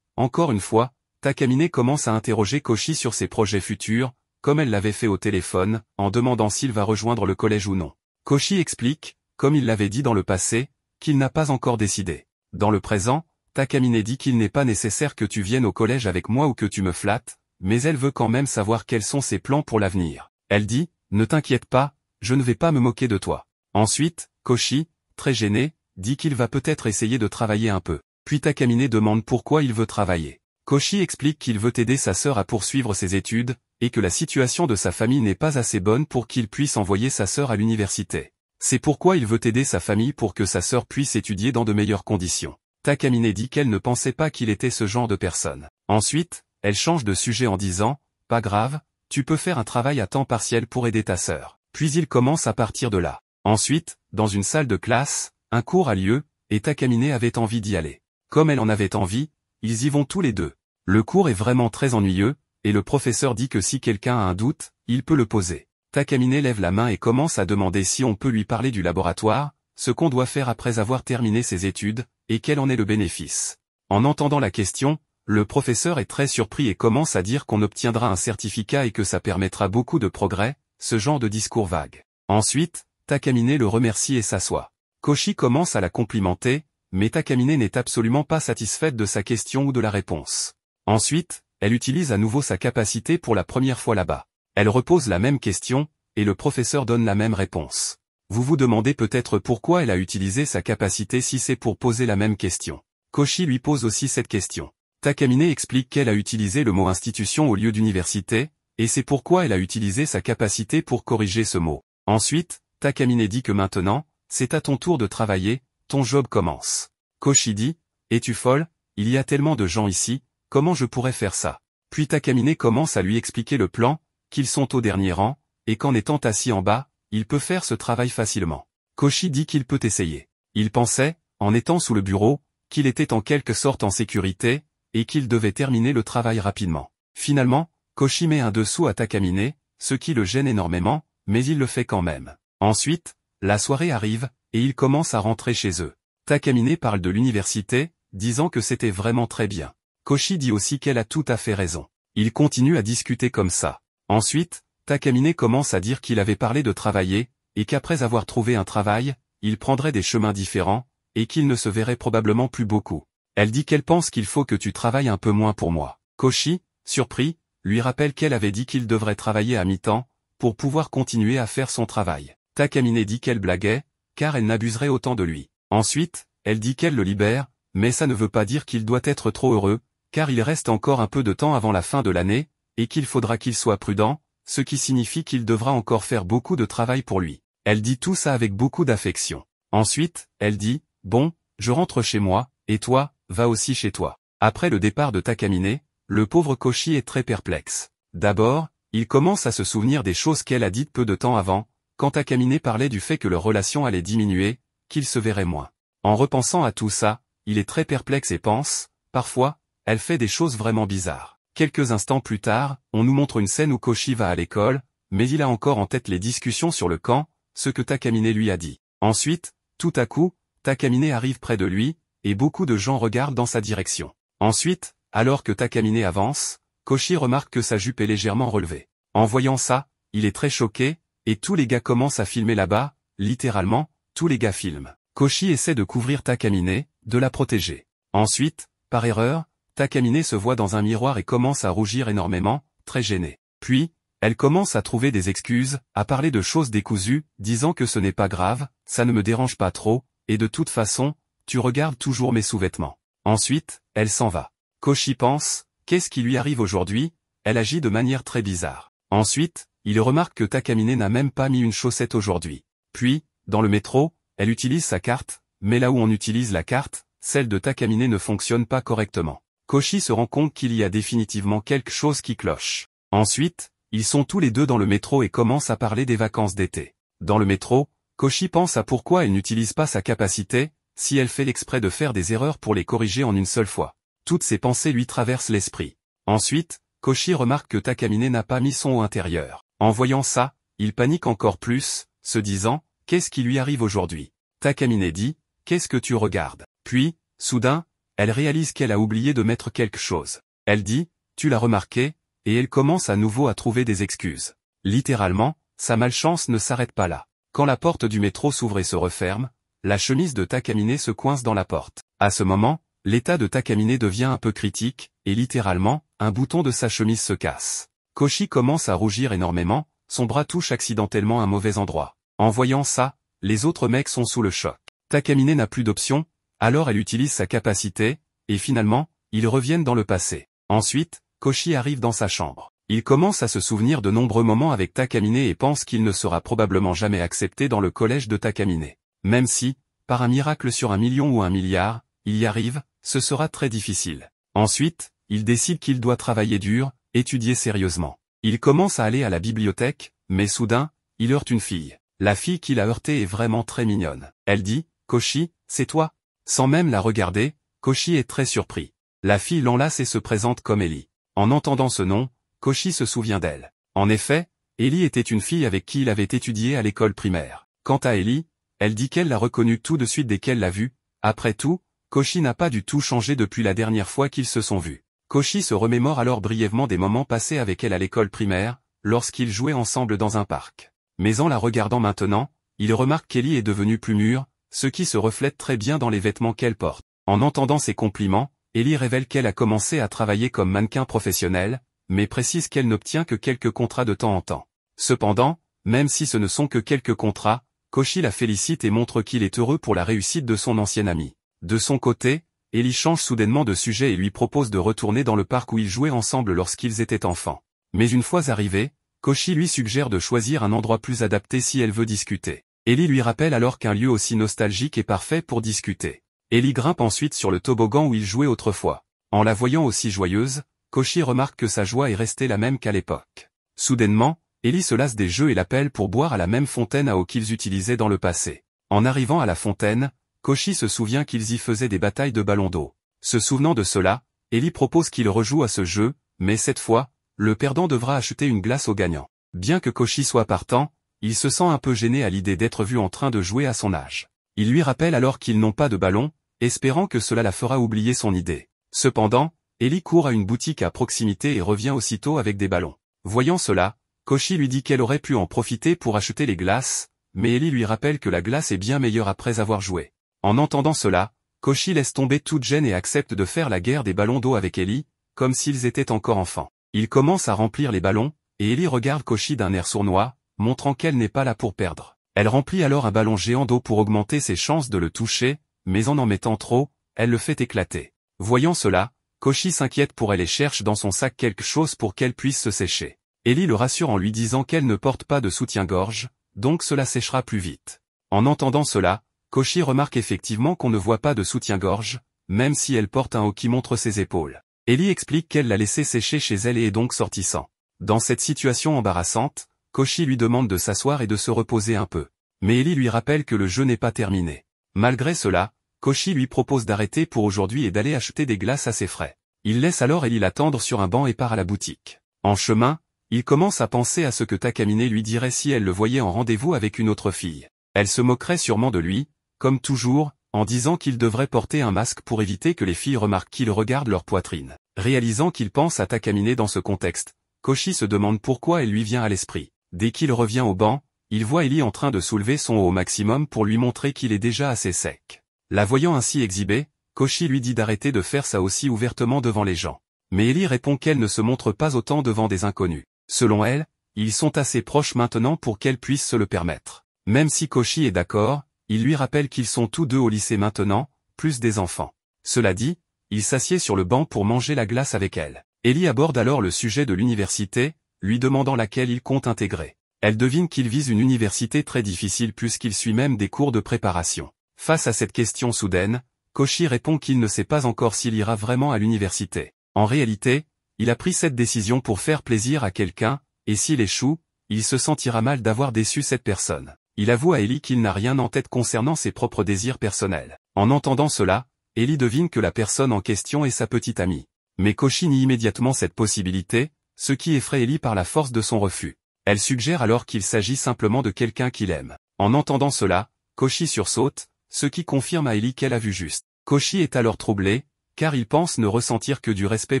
encore une fois, Takamine commence à interroger Koshi sur ses projets futurs, comme elle l'avait fait au téléphone, en demandant s'il va rejoindre le collège ou non. Koshi explique, comme il l'avait dit dans le passé, qu'il n'a pas encore décidé. Dans le présent, Takamine dit qu'il n'est pas nécessaire que tu viennes au collège avec moi ou que tu me flattes, mais elle veut quand même savoir quels sont ses plans pour l'avenir. Elle dit, « Ne t'inquiète pas, je ne vais pas me moquer de toi. » Ensuite, Koshi, très gêné, dit qu'il va peut-être essayer de travailler un peu. Puis Takamine demande pourquoi il veut travailler. Koshi explique qu'il veut aider sa sœur à poursuivre ses études, et que la situation de sa famille n'est pas assez bonne pour qu'il puisse envoyer sa sœur à l'université. C'est pourquoi il veut aider sa famille pour que sa sœur puisse étudier dans de meilleures conditions. Takamine dit qu'elle ne pensait pas qu'il était ce genre de personne. Ensuite, elle change de sujet en disant, « Pas grave, tu peux faire un travail à temps partiel pour aider ta sœur. » Puis il commence à partir de là. Ensuite, dans une salle de classe, un cours a lieu, et Takamine avait envie d'y aller. Comme elle en avait envie, ils y vont tous les deux. Le cours est vraiment très ennuyeux, et le professeur dit que si quelqu'un a un doute, il peut le poser. Takamine lève la main et commence à demander si on peut lui parler du laboratoire, ce qu'on doit faire après avoir terminé ses études, et quel en est le bénéfice. En entendant la question, le professeur est très surpris et commence à dire qu'on obtiendra un certificat et que ça permettra beaucoup de progrès, ce genre de discours vague. Ensuite, Takamine le remercie et s'assoit. Koshi commence à la complimenter, mais Takamine n'est absolument pas satisfaite de sa question ou de la réponse. Ensuite, elle utilise à nouveau sa capacité pour la première fois là-bas. Elle repose la même question, et le professeur donne la même réponse. Vous vous demandez peut-être pourquoi elle a utilisé sa capacité si c'est pour poser la même question. Koshi lui pose aussi cette question. Takamine explique qu'elle a utilisé le mot institution au lieu d'université, et c'est pourquoi elle a utilisé sa capacité pour corriger ce mot. Ensuite, Takamine dit que maintenant, c'est à ton tour de travailler, ton job commence. Koshi dit, es-tu folle, il y a tellement de gens ici, comment je pourrais faire ça? Puis Takamine commence à lui expliquer le plan, qu'ils sont au dernier rang, et qu'en étant assis en bas, il peut faire ce travail facilement. Koshi dit qu'il peut essayer. Il pensait, en étant sous le bureau, qu'il était en quelque sorte en sécurité, et qu'il devait terminer le travail rapidement. Finalement, Koshi met un dessous à Takamine, ce qui le gêne énormément, mais il le fait quand même. Ensuite, la soirée arrive, et ils commencent à rentrer chez eux. Takamine parle de l'université, disant que c'était vraiment très bien. Koshi dit aussi qu'elle a tout à fait raison. Ils continuent à discuter comme ça. Ensuite, Takamine commence à dire qu'il avait parlé de travailler, et qu'après avoir trouvé un travail, il prendrait des chemins différents, et qu'il ne se verrait probablement plus beaucoup. Elle dit qu'elle pense qu'il faut que tu travailles un peu moins pour moi. Koshi, surpris, lui rappelle qu'elle avait dit qu'il devrait travailler à mi-temps, pour pouvoir continuer à faire son travail. Takamine dit qu'elle blaguait, car elle n'abuserait autant de lui. Ensuite, elle dit qu'elle le libère, mais ça ne veut pas dire qu'il doit être trop heureux, car il reste encore un peu de temps avant la fin de l'année, et qu'il faudra qu'il soit prudent, ce qui signifie qu'il devra encore faire beaucoup de travail pour lui. Elle dit tout ça avec beaucoup d'affection. Ensuite, elle dit, bon, je rentre chez moi, et toi, va aussi chez toi. Après le départ de Takamine, le pauvre Koshi est très perplexe. D'abord, il commence à se souvenir des choses qu'elle a dites peu de temps avant, quand Takamine parlait du fait que leur relation allait diminuer, qu'ils se verraient moins. En repensant à tout ça, il est très perplexe et pense, parfois, elle fait des choses vraiment bizarres. Quelques instants plus tard, on nous montre une scène où Koshi va à l'école, mais il a encore en tête les discussions sur le camp, ce que Takamine lui a dit. Ensuite, tout à coup, Takamine arrive près de lui, et beaucoup de gens regardent dans sa direction. Ensuite, alors que Takamine avance, Koshi remarque que sa jupe est légèrement relevée. En voyant ça, il est très choqué, et tous les gars commencent à filmer là-bas, littéralement, tous les gars filment. Koshi essaie de couvrir Takamine, de la protéger. Ensuite, par erreur, Takamine se voit dans un miroir et commence à rougir énormément, très gênée. Puis, elle commence à trouver des excuses, à parler de choses décousues, disant que ce n'est pas grave, ça ne me dérange pas trop, et de toute façon, tu regardes toujours mes sous-vêtements. Ensuite, elle s'en va. Koshi pense, qu'est-ce qui lui arrive aujourd'hui? Elle agit de manière très bizarre. Ensuite, il remarque que Takamine n'a même pas mis une chaussette aujourd'hui. Puis, dans le métro, elle utilise sa carte, mais là où on utilise la carte, celle de Takamine ne fonctionne pas correctement. Koshi se rend compte qu'il y a définitivement quelque chose qui cloche. Ensuite, ils sont tous les deux dans le métro et commencent à parler des vacances d'été. Dans le métro, Koshi pense à pourquoi elle n'utilise pas sa capacité, si elle fait l'exprès de faire des erreurs pour les corriger en une seule fois. Toutes ces pensées lui traversent l'esprit. Ensuite, Koshi remarque que Takamine n'a pas mis son haut intérieur. En voyant ça, il panique encore plus, se disant, qu'est-ce qui lui arrive aujourd'hui? Takamine dit, qu'est-ce que tu regardes? Puis, soudain, elle réalise qu'elle a oublié de mettre quelque chose. Elle dit, tu l'as remarqué, et elle commence à nouveau à trouver des excuses. Littéralement, sa malchance ne s'arrête pas là. Quand la porte du métro s'ouvre et se referme, la chemise de Takamine se coince dans la porte. À ce moment, l'état de Takamine devient un peu critique, et littéralement, un bouton de sa chemise se casse. Koshi commence à rougir énormément, son bras touche accidentellement un mauvais endroit. En voyant ça, les autres mecs sont sous le choc. Takamine n'a plus d'option, alors elle utilise sa capacité, et finalement, ils reviennent dans le passé. Ensuite, Koshi arrive dans sa chambre. Il commence à se souvenir de nombreux moments avec Takamine et pense qu'il ne sera probablement jamais accepté dans le collège de Takamine. Même si, par un miracle sur 1 million ou 1 milliard, il y arrive, ce sera très difficile. Ensuite, il décide qu'il doit travailler dur, étudier sérieusement. Il commence à aller à la bibliothèque, mais soudain, il heurte une fille. La fille qu'il a heurtée est vraiment très mignonne. Elle dit, Koshi, c'est toi? Sans même la regarder, Koshi est très surpris. La fille l'enlace et se présente comme Ellie. En entendant ce nom, Koshi se souvient d'elle. En effet, Ellie était une fille avec qui il avait étudié à l'école primaire. Quant à Ellie, elle dit qu'elle l'a reconnue tout de suite dès qu'elle l'a vue. Après tout, Koshi n'a pas du tout changé depuis la dernière fois qu'ils se sont vus. Koshi se remémore alors brièvement des moments passés avec elle à l'école primaire, lorsqu'ils jouaient ensemble dans un parc. Mais en la regardant maintenant, il remarque qu'Ellie est devenue plus mûre, ce qui se reflète très bien dans les vêtements qu'elle porte. En entendant ces compliments, Ellie révèle qu'elle a commencé à travailler comme mannequin professionnel, mais précise qu'elle n'obtient que quelques contrats de temps en temps. Cependant, même si ce ne sont que quelques contrats, Koshi la félicite et montre qu'il est heureux pour la réussite de son ancien ami. De son côté, Ellie change soudainement de sujet et lui propose de retourner dans le parc où ils jouaient ensemble lorsqu'ils étaient enfants. Mais une fois arrivés, Koshi lui suggère de choisir un endroit plus adapté si elle veut discuter. Ellie lui rappelle alors qu'un lieu aussi nostalgique est parfait pour discuter. Ellie grimpe ensuite sur le toboggan où ils jouaient autrefois. En la voyant aussi joyeuse, Koshi remarque que sa joie est restée la même qu'à l'époque. Soudainement, Ellie se lasse des jeux et l'appelle pour boire à la même fontaine à eau qu'ils utilisaient dans le passé. En arrivant à la fontaine, Koshi se souvient qu'ils y faisaient des batailles de ballons d'eau. Se souvenant de cela, Ellie propose qu'il rejoue à ce jeu, mais cette fois, le perdant devra acheter une glace au gagnant. Bien que Koshi soit partant, il se sent un peu gêné à l'idée d'être vu en train de jouer à son âge. Il lui rappelle alors qu'ils n'ont pas de ballon, espérant que cela la fera oublier son idée. Cependant, Ellie court à une boutique à proximité et revient aussitôt avec des ballons. Voyant cela, Koshi lui dit qu'elle aurait pu en profiter pour acheter les glaces, mais Ellie lui rappelle que la glace est bien meilleure après avoir joué. En entendant cela, Koshi laisse tomber toute gêne et accepte de faire la guerre des ballons d'eau avec Ellie, comme s'ils étaient encore enfants. Il commence à remplir les ballons, et Ellie regarde Koshi d'un air sournois, montrant qu'elle n'est pas là pour perdre. Elle remplit alors un ballon géant d'eau pour augmenter ses chances de le toucher, mais en mettant trop, elle le fait éclater. Voyant cela, Koshi s'inquiète pour elle et cherche dans son sac quelque chose pour qu'elle puisse se sécher. Ellie le rassure en lui disant qu'elle ne porte pas de soutien-gorge, donc cela séchera plus vite. En entendant cela, Koshi remarque effectivement qu'on ne voit pas de soutien-gorge, même si elle porte un haut qui montre ses épaules. Ellie explique qu'elle l'a laissé sécher chez elle et est donc sortie sans. Dans cette situation embarrassante, Koshi lui demande de s'asseoir et de se reposer un peu. Mais Ellie lui rappelle que le jeu n'est pas terminé. Malgré cela, Koshi lui propose d'arrêter pour aujourd'hui et d'aller acheter des glaces à ses frais. Il laisse alors Ellie l'attendre sur un banc et part à la boutique. En chemin, il commence à penser à ce que Takamine lui dirait si elle le voyait en rendez-vous avec une autre fille. Elle se moquerait sûrement de lui, comme toujours, en disant qu'il devrait porter un masque pour éviter que les filles remarquent qu'il regarde leur poitrine. Réalisant qu'il pense à Takamine dans ce contexte, Koshi se demande pourquoi elle lui vient à l'esprit. Dès qu'il revient au banc, il voit Ellie en train de soulever son haut au maximum pour lui montrer qu'il est déjà assez sec. La voyant ainsi exhibée, Koshi lui dit d'arrêter de faire ça aussi ouvertement devant les gens. Mais Ellie répond qu'elle ne se montre pas autant devant des inconnus. Selon elle, ils sont assez proches maintenant pour qu'elle puisse se le permettre. Même si Koshi est d'accord, il lui rappelle qu'ils sont tous deux au lycée maintenant, plus des enfants. Cela dit, il s'assied sur le banc pour manger la glace avec elle. Ellie aborde alors le sujet de l'université, lui demandant laquelle il compte intégrer. Elle devine qu'il vise une université très difficile puisqu'il suit même des cours de préparation. Face à cette question soudaine, Koshi répond qu'il ne sait pas encore s'il ira vraiment à l'université. En réalité, il a pris cette décision pour faire plaisir à quelqu'un, et s'il échoue, il se sentira mal d'avoir déçu cette personne. Il avoue à Ellie qu'il n'a rien en tête concernant ses propres désirs personnels. En entendant cela, Ellie devine que la personne en question est sa petite amie. Mais Koshi nie immédiatement cette possibilité, ce qui effraie Ellie par la force de son refus. Elle suggère alors qu'il s'agit simplement de quelqu'un qu'il aime. En entendant cela, Koshi sursaute, ce qui confirme à Ellie qu'elle a vu juste. Koshi est alors troublé, car il pense ne ressentir que du respect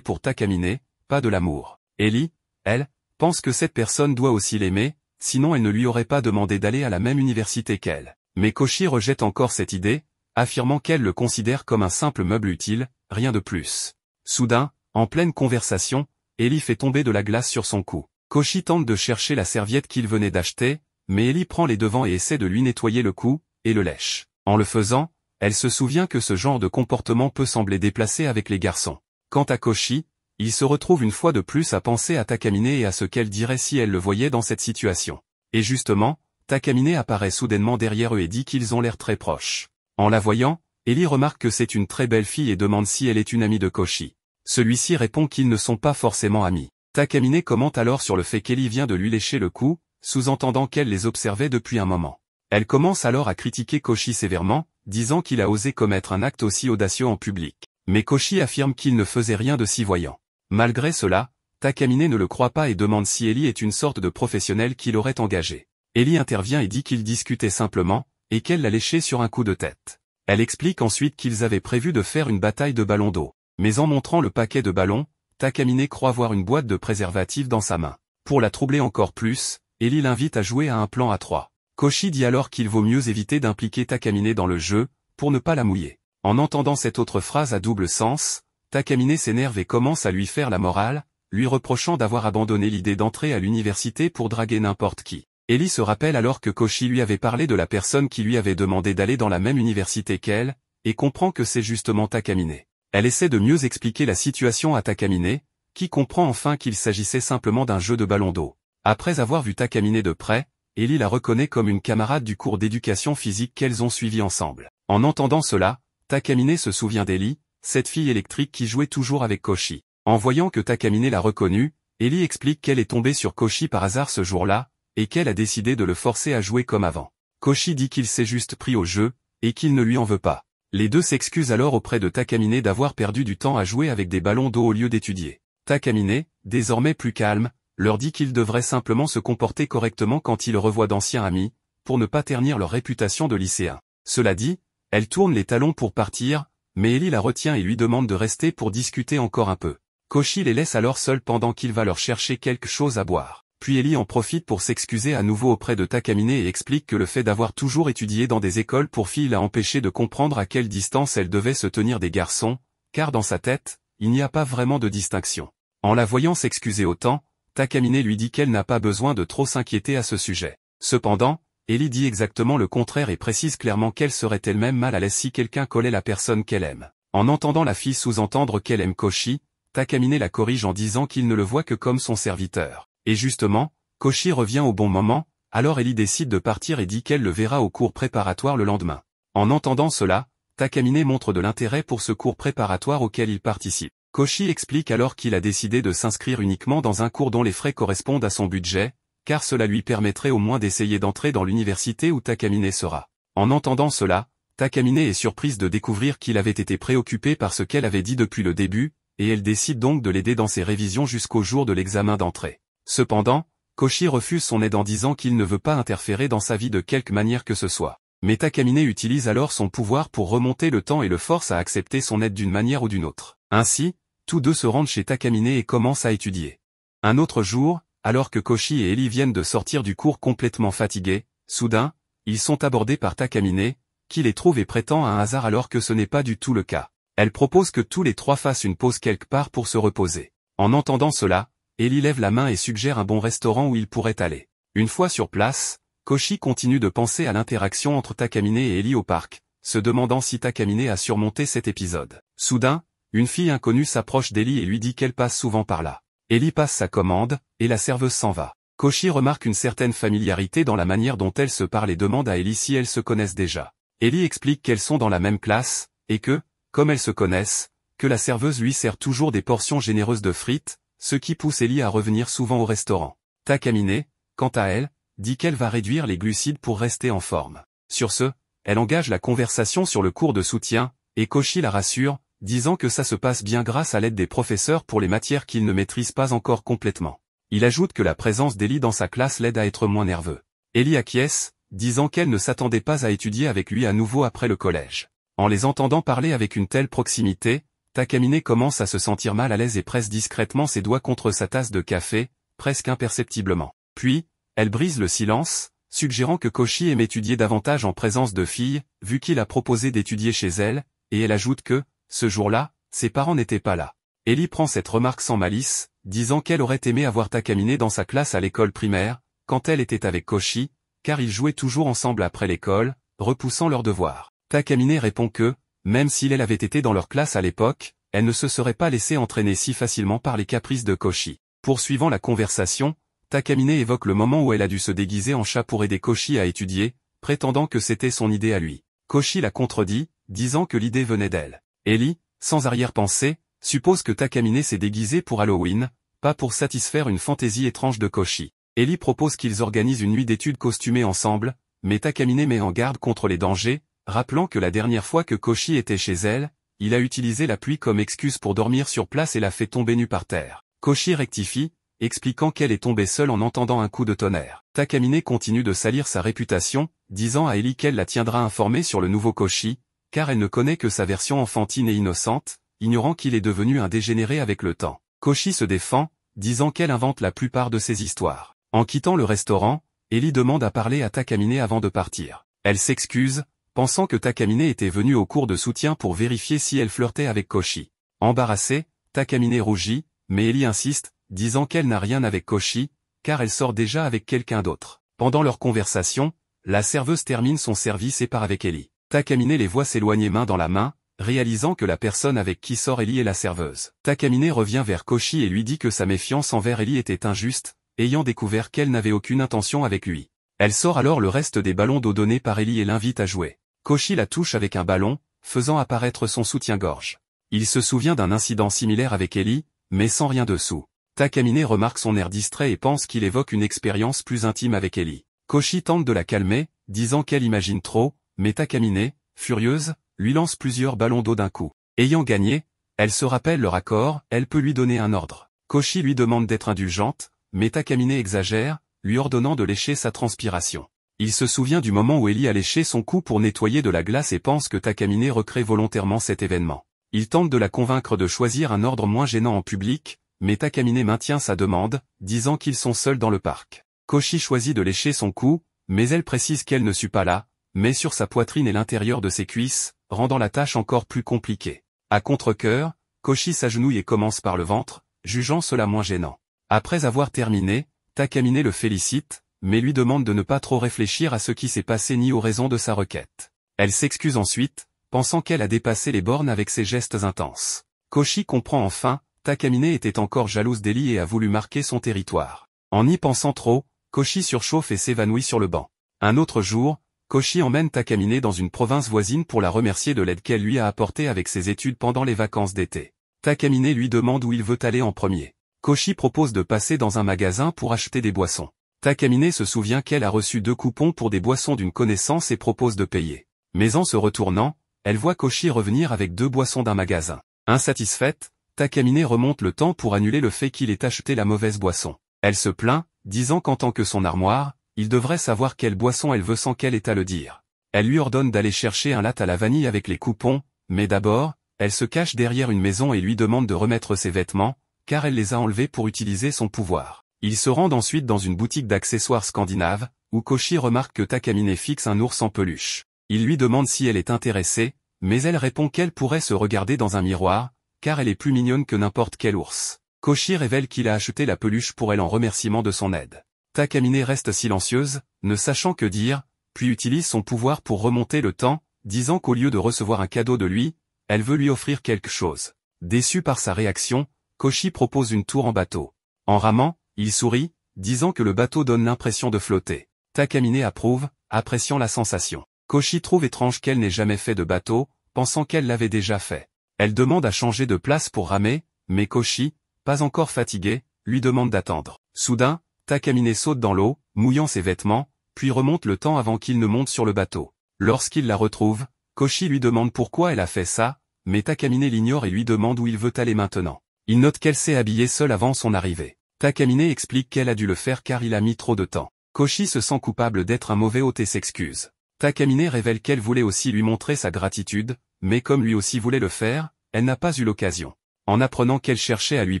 pour Takamine, pas de l'amour. Ellie, elle, pense que cette personne doit aussi l'aimer, sinon elle ne lui aurait pas demandé d'aller à la même université qu'elle. Mais Koshi rejette encore cette idée, affirmant qu'elle le considère comme un simple meuble utile, rien de plus. Soudain, en pleine conversation, Ellie fait tomber de la glace sur son cou. Koshi tente de chercher la serviette qu'il venait d'acheter, mais Ellie prend les devants et essaie de lui nettoyer le cou, et le lèche. En le faisant, elle se souvient que ce genre de comportement peut sembler déplacé avec les garçons. Quant à Koshi, il se retrouve une fois de plus à penser à Takamine et à ce qu'elle dirait si elle le voyait dans cette situation. Et justement, Takamine apparaît soudainement derrière eux et dit qu'ils ont l'air très proches. En la voyant, Ellie remarque que c'est une très belle fille et demande si elle est une amie de Koshi. Celui-ci répond qu'ils ne sont pas forcément amis. Takamine commente alors sur le fait qu'Ellie vient de lui lécher le cou, sous-entendant qu'elle les observait depuis un moment. Elle commence alors à critiquer Koshi sévèrement, disant qu'il a osé commettre un acte aussi audacieux en public. Mais Koshi affirme qu'il ne faisait rien de si voyant. Malgré cela, Takamine ne le croit pas et demande si Ellie est une sorte de professionnel qu'il aurait engagé. Ellie intervient et dit qu'ils discutaient simplement, et qu'elle l'a léché sur un coup de tête. Elle explique ensuite qu'ils avaient prévu de faire une bataille de ballons d'eau. Mais en montrant le paquet de ballons, Takamine croit voir une boîte de préservatifs dans sa main. Pour la troubler encore plus, Ellie l'invite à jouer à un plan à 3. Koshi dit alors qu'il vaut mieux éviter d'impliquer Takamine dans le jeu, pour ne pas la mouiller. En entendant cette autre phrase à double sens, Takamine s'énerve et commence à lui faire la morale, lui reprochant d'avoir abandonné l'idée d'entrer à l'université pour draguer n'importe qui. Ellie se rappelle alors que Koshi lui avait parlé de la personne qui lui avait demandé d'aller dans la même université qu'elle, et comprend que c'est justement Takamine. Elle essaie de mieux expliquer la situation à Takamine, qui comprend enfin qu'il s'agissait simplement d'un jeu de ballon d'eau. Après avoir vu Takamine de près, Ellie la reconnaît comme une camarade du cours d'éducation physique qu'elles ont suivi ensemble. En entendant cela, Takamine se souvient d'Ellie, cette fille électrique qui jouait toujours avec Koshi. En voyant que Takamine l'a reconnue, Ellie explique qu'elle est tombée sur Koshi par hasard ce jour-là, et qu'elle a décidé de le forcer à jouer comme avant. Koshi dit qu'il s'est juste pris au jeu, et qu'il ne lui en veut pas. Les deux s'excusent alors auprès de Takamine d'avoir perdu du temps à jouer avec des ballons d'eau au lieu d'étudier. Takamine, désormais plus calme, leur dit qu'ils devraient simplement se comporter correctement quand ils revoient d'anciens amis, pour ne pas ternir leur réputation de lycéens. Cela dit, elle tourne les talons pour partir, mais Ellie la retient et lui demande de rester pour discuter encore un peu. Koshi les laisse alors seuls pendant qu'il va leur chercher quelque chose à boire. Puis Ellie en profite pour s'excuser à nouveau auprès de Takamine et explique que le fait d'avoir toujours étudié dans des écoles pour filles l'a empêché de comprendre à quelle distance elle devait se tenir des garçons, car dans sa tête, il n'y a pas vraiment de distinction. En la voyant s'excuser autant, Takamine lui dit qu'elle n'a pas besoin de trop s'inquiéter à ce sujet. Cependant, Ellie dit exactement le contraire et précise clairement qu'elle serait elle-même mal à l'aise si quelqu'un collait la personne qu'elle aime. En entendant la fille sous-entendre qu'elle aime Koshi, Takamine la corrige en disant qu'il ne le voit que comme son serviteur. Et justement, Koshi revient au bon moment, alors Ellie décide de partir et dit qu'elle le verra au cours préparatoire le lendemain. En entendant cela, Takamine montre de l'intérêt pour ce cours préparatoire auquel il participe. Koshi explique alors qu'il a décidé de s'inscrire uniquement dans un cours dont les frais correspondent à son budget, car cela lui permettrait au moins d'essayer d'entrer dans l'université où Takamine sera. En entendant cela, Takamine est surprise de découvrir qu'il avait été préoccupé par ce qu'elle avait dit depuis le début, et elle décide donc de l'aider dans ses révisions jusqu'au jour de l'examen d'entrée. Cependant, Koshi refuse son aide en disant qu'il ne veut pas interférer dans sa vie de quelque manière que ce soit. Mais Takamine utilise alors son pouvoir pour remonter le temps et le force à accepter son aide d'une manière ou d'une autre. Ainsi, tous deux se rendent chez Takamine et commencent à étudier. Un autre jour, alors que Koshi et Ellie viennent de sortir du cours complètement fatigués, soudain, ils sont abordés par Takamine, qui les trouve et prétend à un hasard alors que ce n'est pas du tout le cas. Elle propose que tous les trois fassent une pause quelque part pour se reposer. En entendant cela, Ellie lève la main et suggère un bon restaurant où ils pourraient aller. Une fois sur place, Koshi continue de penser à l'interaction entre Takamine et Ellie au parc, se demandant si Takamine a surmonté cet épisode. Soudain, une fille inconnue s'approche d'Ellie et lui dit qu'elle passe souvent par là. Ellie passe sa commande, et la serveuse s'en va. Koshi remarque une certaine familiarité dans la manière dont elle se parle et demande à Ellie si elles se connaissent déjà. Ellie explique qu'elles sont dans la même classe, et que, comme elles se connaissent, que la serveuse lui sert toujours des portions généreuses de frites, ce qui pousse Ellie à revenir souvent au restaurant. Takamine, quant à elle, dit qu'elle va réduire les glucides pour rester en forme. Sur ce, elle engage la conversation sur le cours de soutien, et Koshi la rassure, disant que ça se passe bien grâce à l'aide des professeurs pour les matières qu'il ne maîtrise pas encore complètement. Il ajoute que la présence d'Ellie dans sa classe l'aide à être moins nerveux. Ellie acquiesce, disant qu'elle ne s'attendait pas à étudier avec lui à nouveau après le collège. En les entendant parler avec une telle proximité, Takamine commence à se sentir mal à l'aise et presse discrètement ses doigts contre sa tasse de café, presque imperceptiblement. Puis, elle brise le silence, suggérant que Koshi aime étudier davantage en présence de filles, vu qu'il a proposé d'étudier chez elle, et elle ajoute que, ce jour-là, ses parents n'étaient pas là. Ellie prend cette remarque sans malice, disant qu'elle aurait aimé avoir Takamine dans sa classe à l'école primaire, quand elle était avec Koshi, car ils jouaient toujours ensemble après l'école, repoussant leurs devoirs. Takamine répond que, même si elle avait été dans leur classe à l'époque, elle ne se serait pas laissée entraîner si facilement par les caprices de Koshi. Poursuivant la conversation, Takamine évoque le moment où elle a dû se déguiser en chat pour aider Koshi à étudier, prétendant que c'était son idée à lui. Koshi la contredit, disant que l'idée venait d'elle. Ellie, sans arrière-pensée, suppose que Takamine s'est déguisé pour Halloween, pas pour satisfaire une fantaisie étrange de Koshi. Ellie propose qu'ils organisent une nuit d'études costumées ensemble, mais Takamine met en garde contre les dangers, rappelant que la dernière fois que Koshi était chez elle, il a utilisé la pluie comme excuse pour dormir sur place et l'a fait tomber nue par terre. Koshi rectifie, expliquant qu'elle est tombée seule en entendant un coup de tonnerre. Takamine continue de salir sa réputation, disant à Ellie qu'elle la tiendra informée sur le nouveau Koshi, car elle ne connaît que sa version enfantine et innocente, ignorant qu'il est devenu un dégénéré avec le temps. Koshi se défend, disant qu'elle invente la plupart de ses histoires. En quittant le restaurant, Ellie demande à parler à Takamine avant de partir. Elle s'excuse, pensant que Takamine était venue au cours de soutien pour vérifier si elle flirtait avec Koshi. Embarrassée, Takamine rougit, mais Ellie insiste, disant qu'elle n'a rien avec Koshi, car elle sort déjà avec quelqu'un d'autre. Pendant leur conversation, la serveuse termine son service et part avec Ellie. Takamine les voit s'éloigner main dans la main, réalisant que la personne avec qui sort Ellie est la serveuse. Takamine revient vers Koshi et lui dit que sa méfiance envers Ellie était injuste, ayant découvert qu'elle n'avait aucune intention avec lui. Elle sort alors le reste des ballons d'eau donnés par Ellie et l'invite à jouer. Koshi la touche avec un ballon, faisant apparaître son soutien-gorge. Il se souvient d'un incident similaire avec Ellie, mais sans rien dessous. Takamine remarque son air distrait et pense qu'il évoque une expérience plus intime avec Ellie. Koshi tente de la calmer, disant qu'elle imagine trop, mais Takamine, furieuse, lui lance plusieurs ballons d'eau d'un coup. Ayant gagné, elle se rappelle leur accord, elle peut lui donner un ordre. Koshi lui demande d'être indulgente, mais Takamine exagère, lui ordonnant de lécher sa transpiration. Il se souvient du moment où Ellie a léché son cou pour nettoyer de la glace et pense que Takamine recrée volontairement cet événement. Il tente de la convaincre de choisir un ordre moins gênant en public, mais Takamine maintient sa demande, disant qu'ils sont seuls dans le parc. Koshi choisit de lécher son cou, mais elle précise qu'elle ne suit pas là, mais sur sa poitrine et l'intérieur de ses cuisses, rendant la tâche encore plus compliquée. À contre-cœur, Koshi s'agenouille et commence par le ventre, jugeant cela moins gênant. Après avoir terminé, Takamine le félicite, mais lui demande de ne pas trop réfléchir à ce qui s'est passé ni aux raisons de sa requête. Elle s'excuse ensuite, pensant qu'elle a dépassé les bornes avec ses gestes intenses. Koshi comprend enfin, Takamine était encore jalouse d'Ellie et a voulu marquer son territoire. En y pensant trop, Koshi surchauffe et s'évanouit sur le banc. Un autre jour, Koshi emmène Takamine dans une province voisine pour la remercier de l'aide qu'elle lui a apportée avec ses études pendant les vacances d'été. Takamine lui demande où il veut aller en premier. Koshi propose de passer dans un magasin pour acheter des boissons. Takamine se souvient qu'elle a reçu 2 coupons pour des boissons d'une connaissance et propose de payer. Mais en se retournant, elle voit Koshi revenir avec 2 boissons d'un magasin. Insatisfaite, Takamine remonte le temps pour annuler le fait qu'il ait acheté la mauvaise boisson. Elle se plaint, disant qu'en tant que son armoire, il devrait savoir quelle boisson elle veut sans qu'elle ait à le dire. Elle lui ordonne d'aller chercher un latte à la vanille avec les coupons, mais d'abord, elle se cache derrière une maison et lui demande de remettre ses vêtements, car elle les a enlevés pour utiliser son pouvoir. Ils se rendent ensuite dans une boutique d'accessoires scandinaves, où Koshi remarque que Takamine fixe un ours en peluche. Il lui demande si elle est intéressée, mais elle répond qu'elle pourrait se regarder dans un miroir, car elle est plus mignonne que n'importe quel ours. Koshi révèle qu'il a acheté la peluche pour elle en remerciement de son aide. Takamine reste silencieuse, ne sachant que dire, puis utilise son pouvoir pour remonter le temps, disant qu'au lieu de recevoir un cadeau de lui, elle veut lui offrir quelque chose. Déçu par sa réaction, Koshi propose une tour en bateau. En ramant, il sourit, disant que le bateau donne l'impression de flotter. Takamine approuve, appréciant la sensation. Koshi trouve étrange qu'elle n'ait jamais fait de bateau, pensant qu'elle l'avait déjà fait. Elle demande à changer de place pour ramer, mais Koshi, pas encore fatigué, lui demande d'attendre. Soudain, Takamine saute dans l'eau, mouillant ses vêtements, puis remonte le temps avant qu'il ne monte sur le bateau. Lorsqu'il la retrouve, Koshi lui demande pourquoi elle a fait ça, mais Takamine l'ignore et lui demande où il veut aller maintenant. Il note qu'elle s'est habillée seule avant son arrivée. Takamine explique qu'elle a dû le faire car il a mis trop de temps. Koshi se sent coupable d'être un mauvais hôte et s'excuse. Takamine révèle qu'elle voulait aussi lui montrer sa gratitude, mais comme lui aussi voulait le faire, elle n'a pas eu l'occasion. En apprenant qu'elle cherchait à lui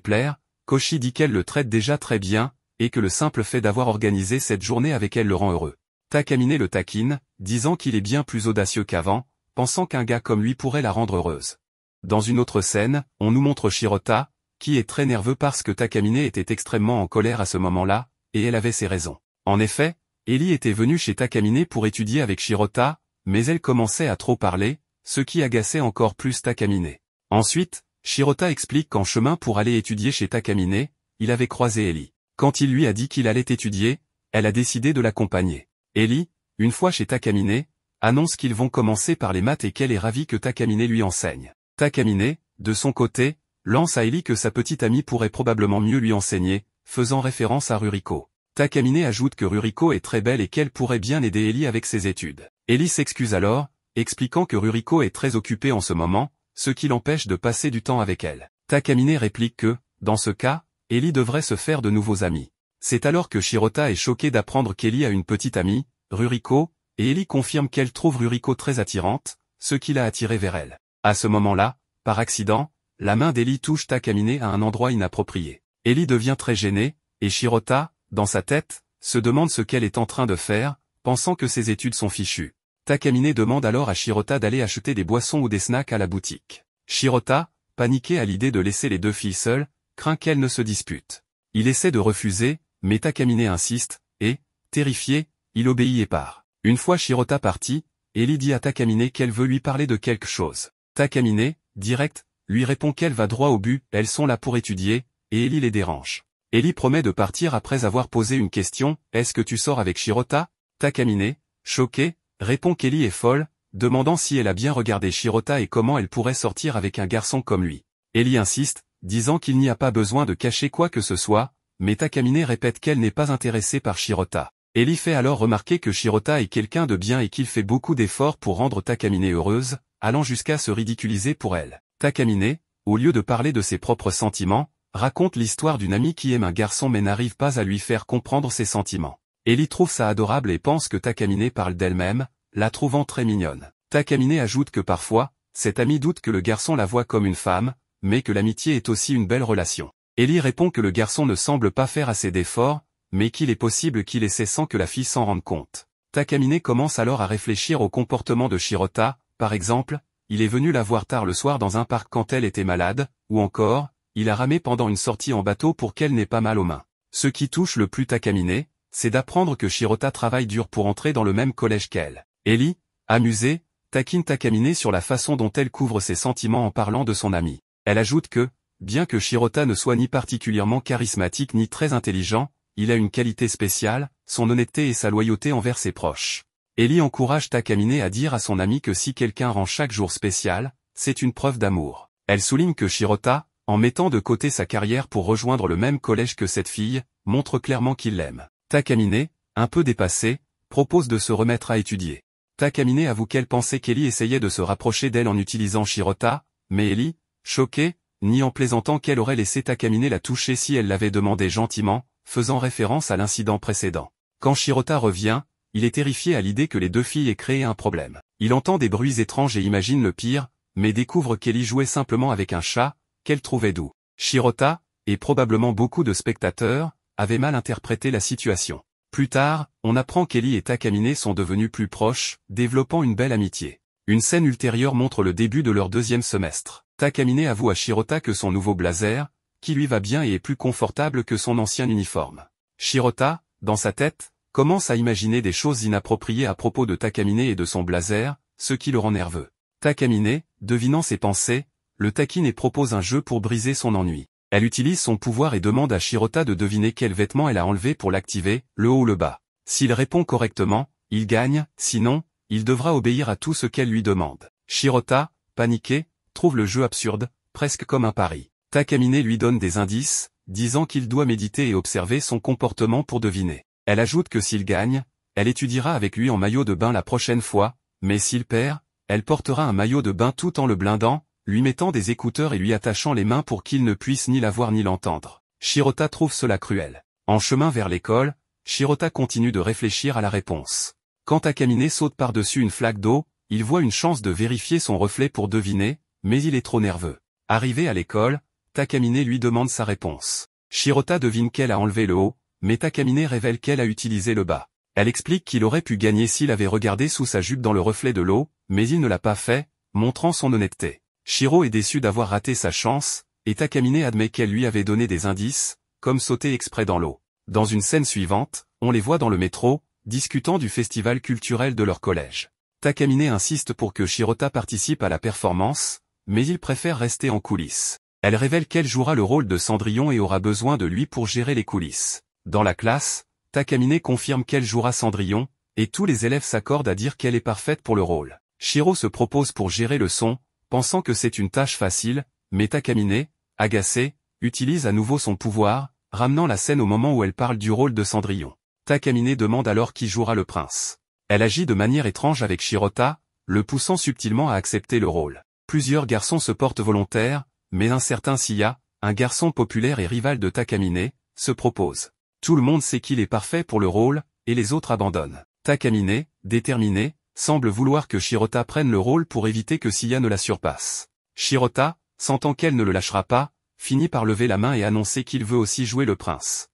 plaire, Koshi dit qu'elle le traite déjà très bien, et que le simple fait d'avoir organisé cette journée avec elle le rend heureux. Takamine le taquine, disant qu'il est bien plus audacieux qu'avant, pensant qu'un gars comme lui pourrait la rendre heureuse. Dans une autre scène, on nous montre Shirota, qui est très nerveux parce que Takamine était extrêmement en colère à ce moment-là, et elle avait ses raisons. En effet, Ellie était venue chez Takamine pour étudier avec Shirota, mais elle commençait à trop parler, ce qui agaçait encore plus Takamine. Ensuite, Shirota explique qu'en chemin pour aller étudier chez Takamine, il avait croisé Ellie. Quand il lui a dit qu'il allait étudier, elle a décidé de l'accompagner. Ellie, une fois chez Takamine, annonce qu'ils vont commencer par les maths et qu'elle est ravie que Takamine lui enseigne. Takamine, de son côté, lance à Ellie que sa petite amie pourrait probablement mieux lui enseigner, faisant référence à Ruriko. Takamine ajoute que Ruriko est très belle et qu'elle pourrait bien aider Ellie avec ses études. Ellie s'excuse alors, expliquant que Ruriko est très occupée en ce moment, ce qui l'empêche de passer du temps avec elle. Takamine réplique que, dans ce cas, Ellie devrait se faire de nouveaux amis. C'est alors que Shirota est choquée d'apprendre qu'Ellie a une petite amie, Ruriko, et Ellie confirme qu'elle trouve Ruriko très attirante, ce qui l'a attirée vers elle. À ce moment-là, par accident, la main d'Ellie touche Takamine à un endroit inapproprié. Ellie devient très gênée, et Shirota, dans sa tête, se demande ce qu'elle est en train de faire, pensant que ses études sont fichues. Takamine demande alors à Shirota d'aller acheter des boissons ou des snacks à la boutique. Shirota, paniqué à l'idée de laisser les deux filles seules, craint qu'elles ne se disputent. Il essaie de refuser, mais Takamine insiste, et, terrifié, il obéit et part. Une fois Shirota partie, Ellie dit à Takamine qu'elle veut lui parler de quelque chose. Takamine, direct, lui répond qu'elle va droit au but, elles sont là pour étudier, et Ellie les dérange. Ellie promet de partir après avoir posé une question, est-ce que tu sors avec Shirota? Takamine, choqué, répond qu'Ellie est folle, demandant si elle a bien regardé Shirota et comment elle pourrait sortir avec un garçon comme lui. Ellie insiste, disant qu'il n'y a pas besoin de cacher quoi que ce soit, mais Takamine répète qu'elle n'est pas intéressée par Shirota. Ellie fait alors remarquer que Shirota est quelqu'un de bien et qu'il fait beaucoup d'efforts pour rendre Takamine heureuse, allant jusqu'à se ridiculiser pour elle. Takamine, au lieu de parler de ses propres sentiments, raconte l'histoire d'une amie qui aime un garçon mais n'arrive pas à lui faire comprendre ses sentiments. Ellie trouve ça adorable et pense que Takamine parle d'elle-même, la trouvant très mignonne. Takamine ajoute que parfois, cette amie doute que le garçon la voit comme une femme, mais que l'amitié est aussi une belle relation. Ellie répond que le garçon ne semble pas faire assez d'efforts, mais qu'il est possible qu'il essaie sans que la fille s'en rende compte. Takamine commence alors à réfléchir au comportement de Shirota, par exemple, il est venu la voir tard le soir dans un parc quand elle était malade, ou encore, il a ramé pendant une sortie en bateau pour qu'elle n'ait pas mal aux mains. Ce qui touche le plus Takamine, c'est d'apprendre que Shirota travaille dur pour entrer dans le même collège qu'elle. Ellie, amusée, taquine Takamine sur la façon dont elle couvre ses sentiments en parlant de son amie. Elle ajoute que, bien que Shirota ne soit ni particulièrement charismatique ni très intelligent, il a une qualité spéciale, son honnêteté et sa loyauté envers ses proches. Ellie encourage Takamine à dire à son ami que si quelqu'un rend chaque jour spécial, c'est une preuve d'amour. Elle souligne que Shirota, en mettant de côté sa carrière pour rejoindre le même collège que cette fille, montre clairement qu'il l'aime. Takamine, un peu dépassée, propose de se remettre à étudier. Takamine avoue qu'elle pensait qu'Ellie essayait de se rapprocher d'elle en utilisant Shirota, mais Ellie, choquée, nie en plaisantant qu'elle aurait laissé Takamine la toucher si elle l'avait demandé gentiment, faisant référence à l'incident précédent. Quand Shirota revient, il est terrifié à l'idée que les deux filles aient créé un problème. Il entend des bruits étranges et imagine le pire, mais découvre qu'Ellie jouait simplement avec un chat, qu'elle trouvait doux. Shirota, et probablement beaucoup de spectateurs, avaient mal interprété la situation. Plus tard, on apprend qu'Ellie et Takamine sont devenus plus proches, développant une belle amitié. Une scène ultérieure montre le début de leur deuxième semestre. Takamine avoue à Shirota que son nouveau blazer, qui lui va bien et est plus confortable que son ancien uniforme. Shirota, dans sa tête, commence à imaginer des choses inappropriées à propos de Takamine et de son blazer, ce qui le rend nerveux. Takamine, devinant ses pensées, le taquine et propose un jeu pour briser son ennui. Elle utilise son pouvoir et demande à Shirota de deviner quel vêtement elle a enlevé pour l'activer, le haut ou le bas. S'il répond correctement, il gagne, sinon, il devra obéir à tout ce qu'elle lui demande. Shirota, paniqué, trouve le jeu absurde, presque comme un pari. Takamine lui donne des indices, disant qu'il doit méditer et observer son comportement pour deviner. Elle ajoute que s'il gagne, elle étudiera avec lui en maillot de bain la prochaine fois, mais s'il perd, elle portera un maillot de bain tout en le blindant, lui mettant des écouteurs et lui attachant les mains pour qu'il ne puisse ni la voir ni l'entendre. Shirota trouve cela cruel. En chemin vers l'école, Shirota continue de réfléchir à la réponse. Quand Takamine saute par-dessus une flaque d'eau, il voit une chance de vérifier son reflet pour deviner, mais il est trop nerveux. Arrivé à l'école, Takamine lui demande sa réponse. Shirota devine qu'elle a enlevé le haut, mais Takamine révèle qu'elle a utilisé le bas. Elle explique qu'il aurait pu gagner s'il avait regardé sous sa jupe dans le reflet de l'eau, mais il ne l'a pas fait, montrant son honnêteté. Shiro est déçu d'avoir raté sa chance, et Takamine admet qu'elle lui avait donné des indices, comme sauter exprès dans l'eau. Dans une scène suivante, on les voit dans le métro, discutant du festival culturel de leur collège. Takamine insiste pour que Shirota participe à la performance, mais il préfère rester en coulisses. Elle révèle qu'elle jouera le rôle de Cendrillon et aura besoin de lui pour gérer les coulisses. Dans la classe, Takamine confirme qu'elle jouera Cendrillon, et tous les élèves s'accordent à dire qu'elle est parfaite pour le rôle. Shiro se propose pour gérer le son, pensant que c'est une tâche facile, mais Takamine, agacée, utilise à nouveau son pouvoir, ramenant la scène au moment où elle parle du rôle de Cendrillon. Takamine demande alors qui jouera le prince. Elle agit de manière étrange avec Shirota, le poussant subtilement à accepter le rôle. Plusieurs garçons se portent volontaires, mais un certain Sia, un garçon populaire et rival de Takamine, se propose. Tout le monde sait qu'il est parfait pour le rôle, et les autres abandonnent. Takamine, déterminée, semble vouloir que Shirota prenne le rôle pour éviter que Sia ne la surpasse. Shirota, sentant qu'elle ne le lâchera pas, finit par lever la main et annoncer qu'il veut aussi jouer le prince.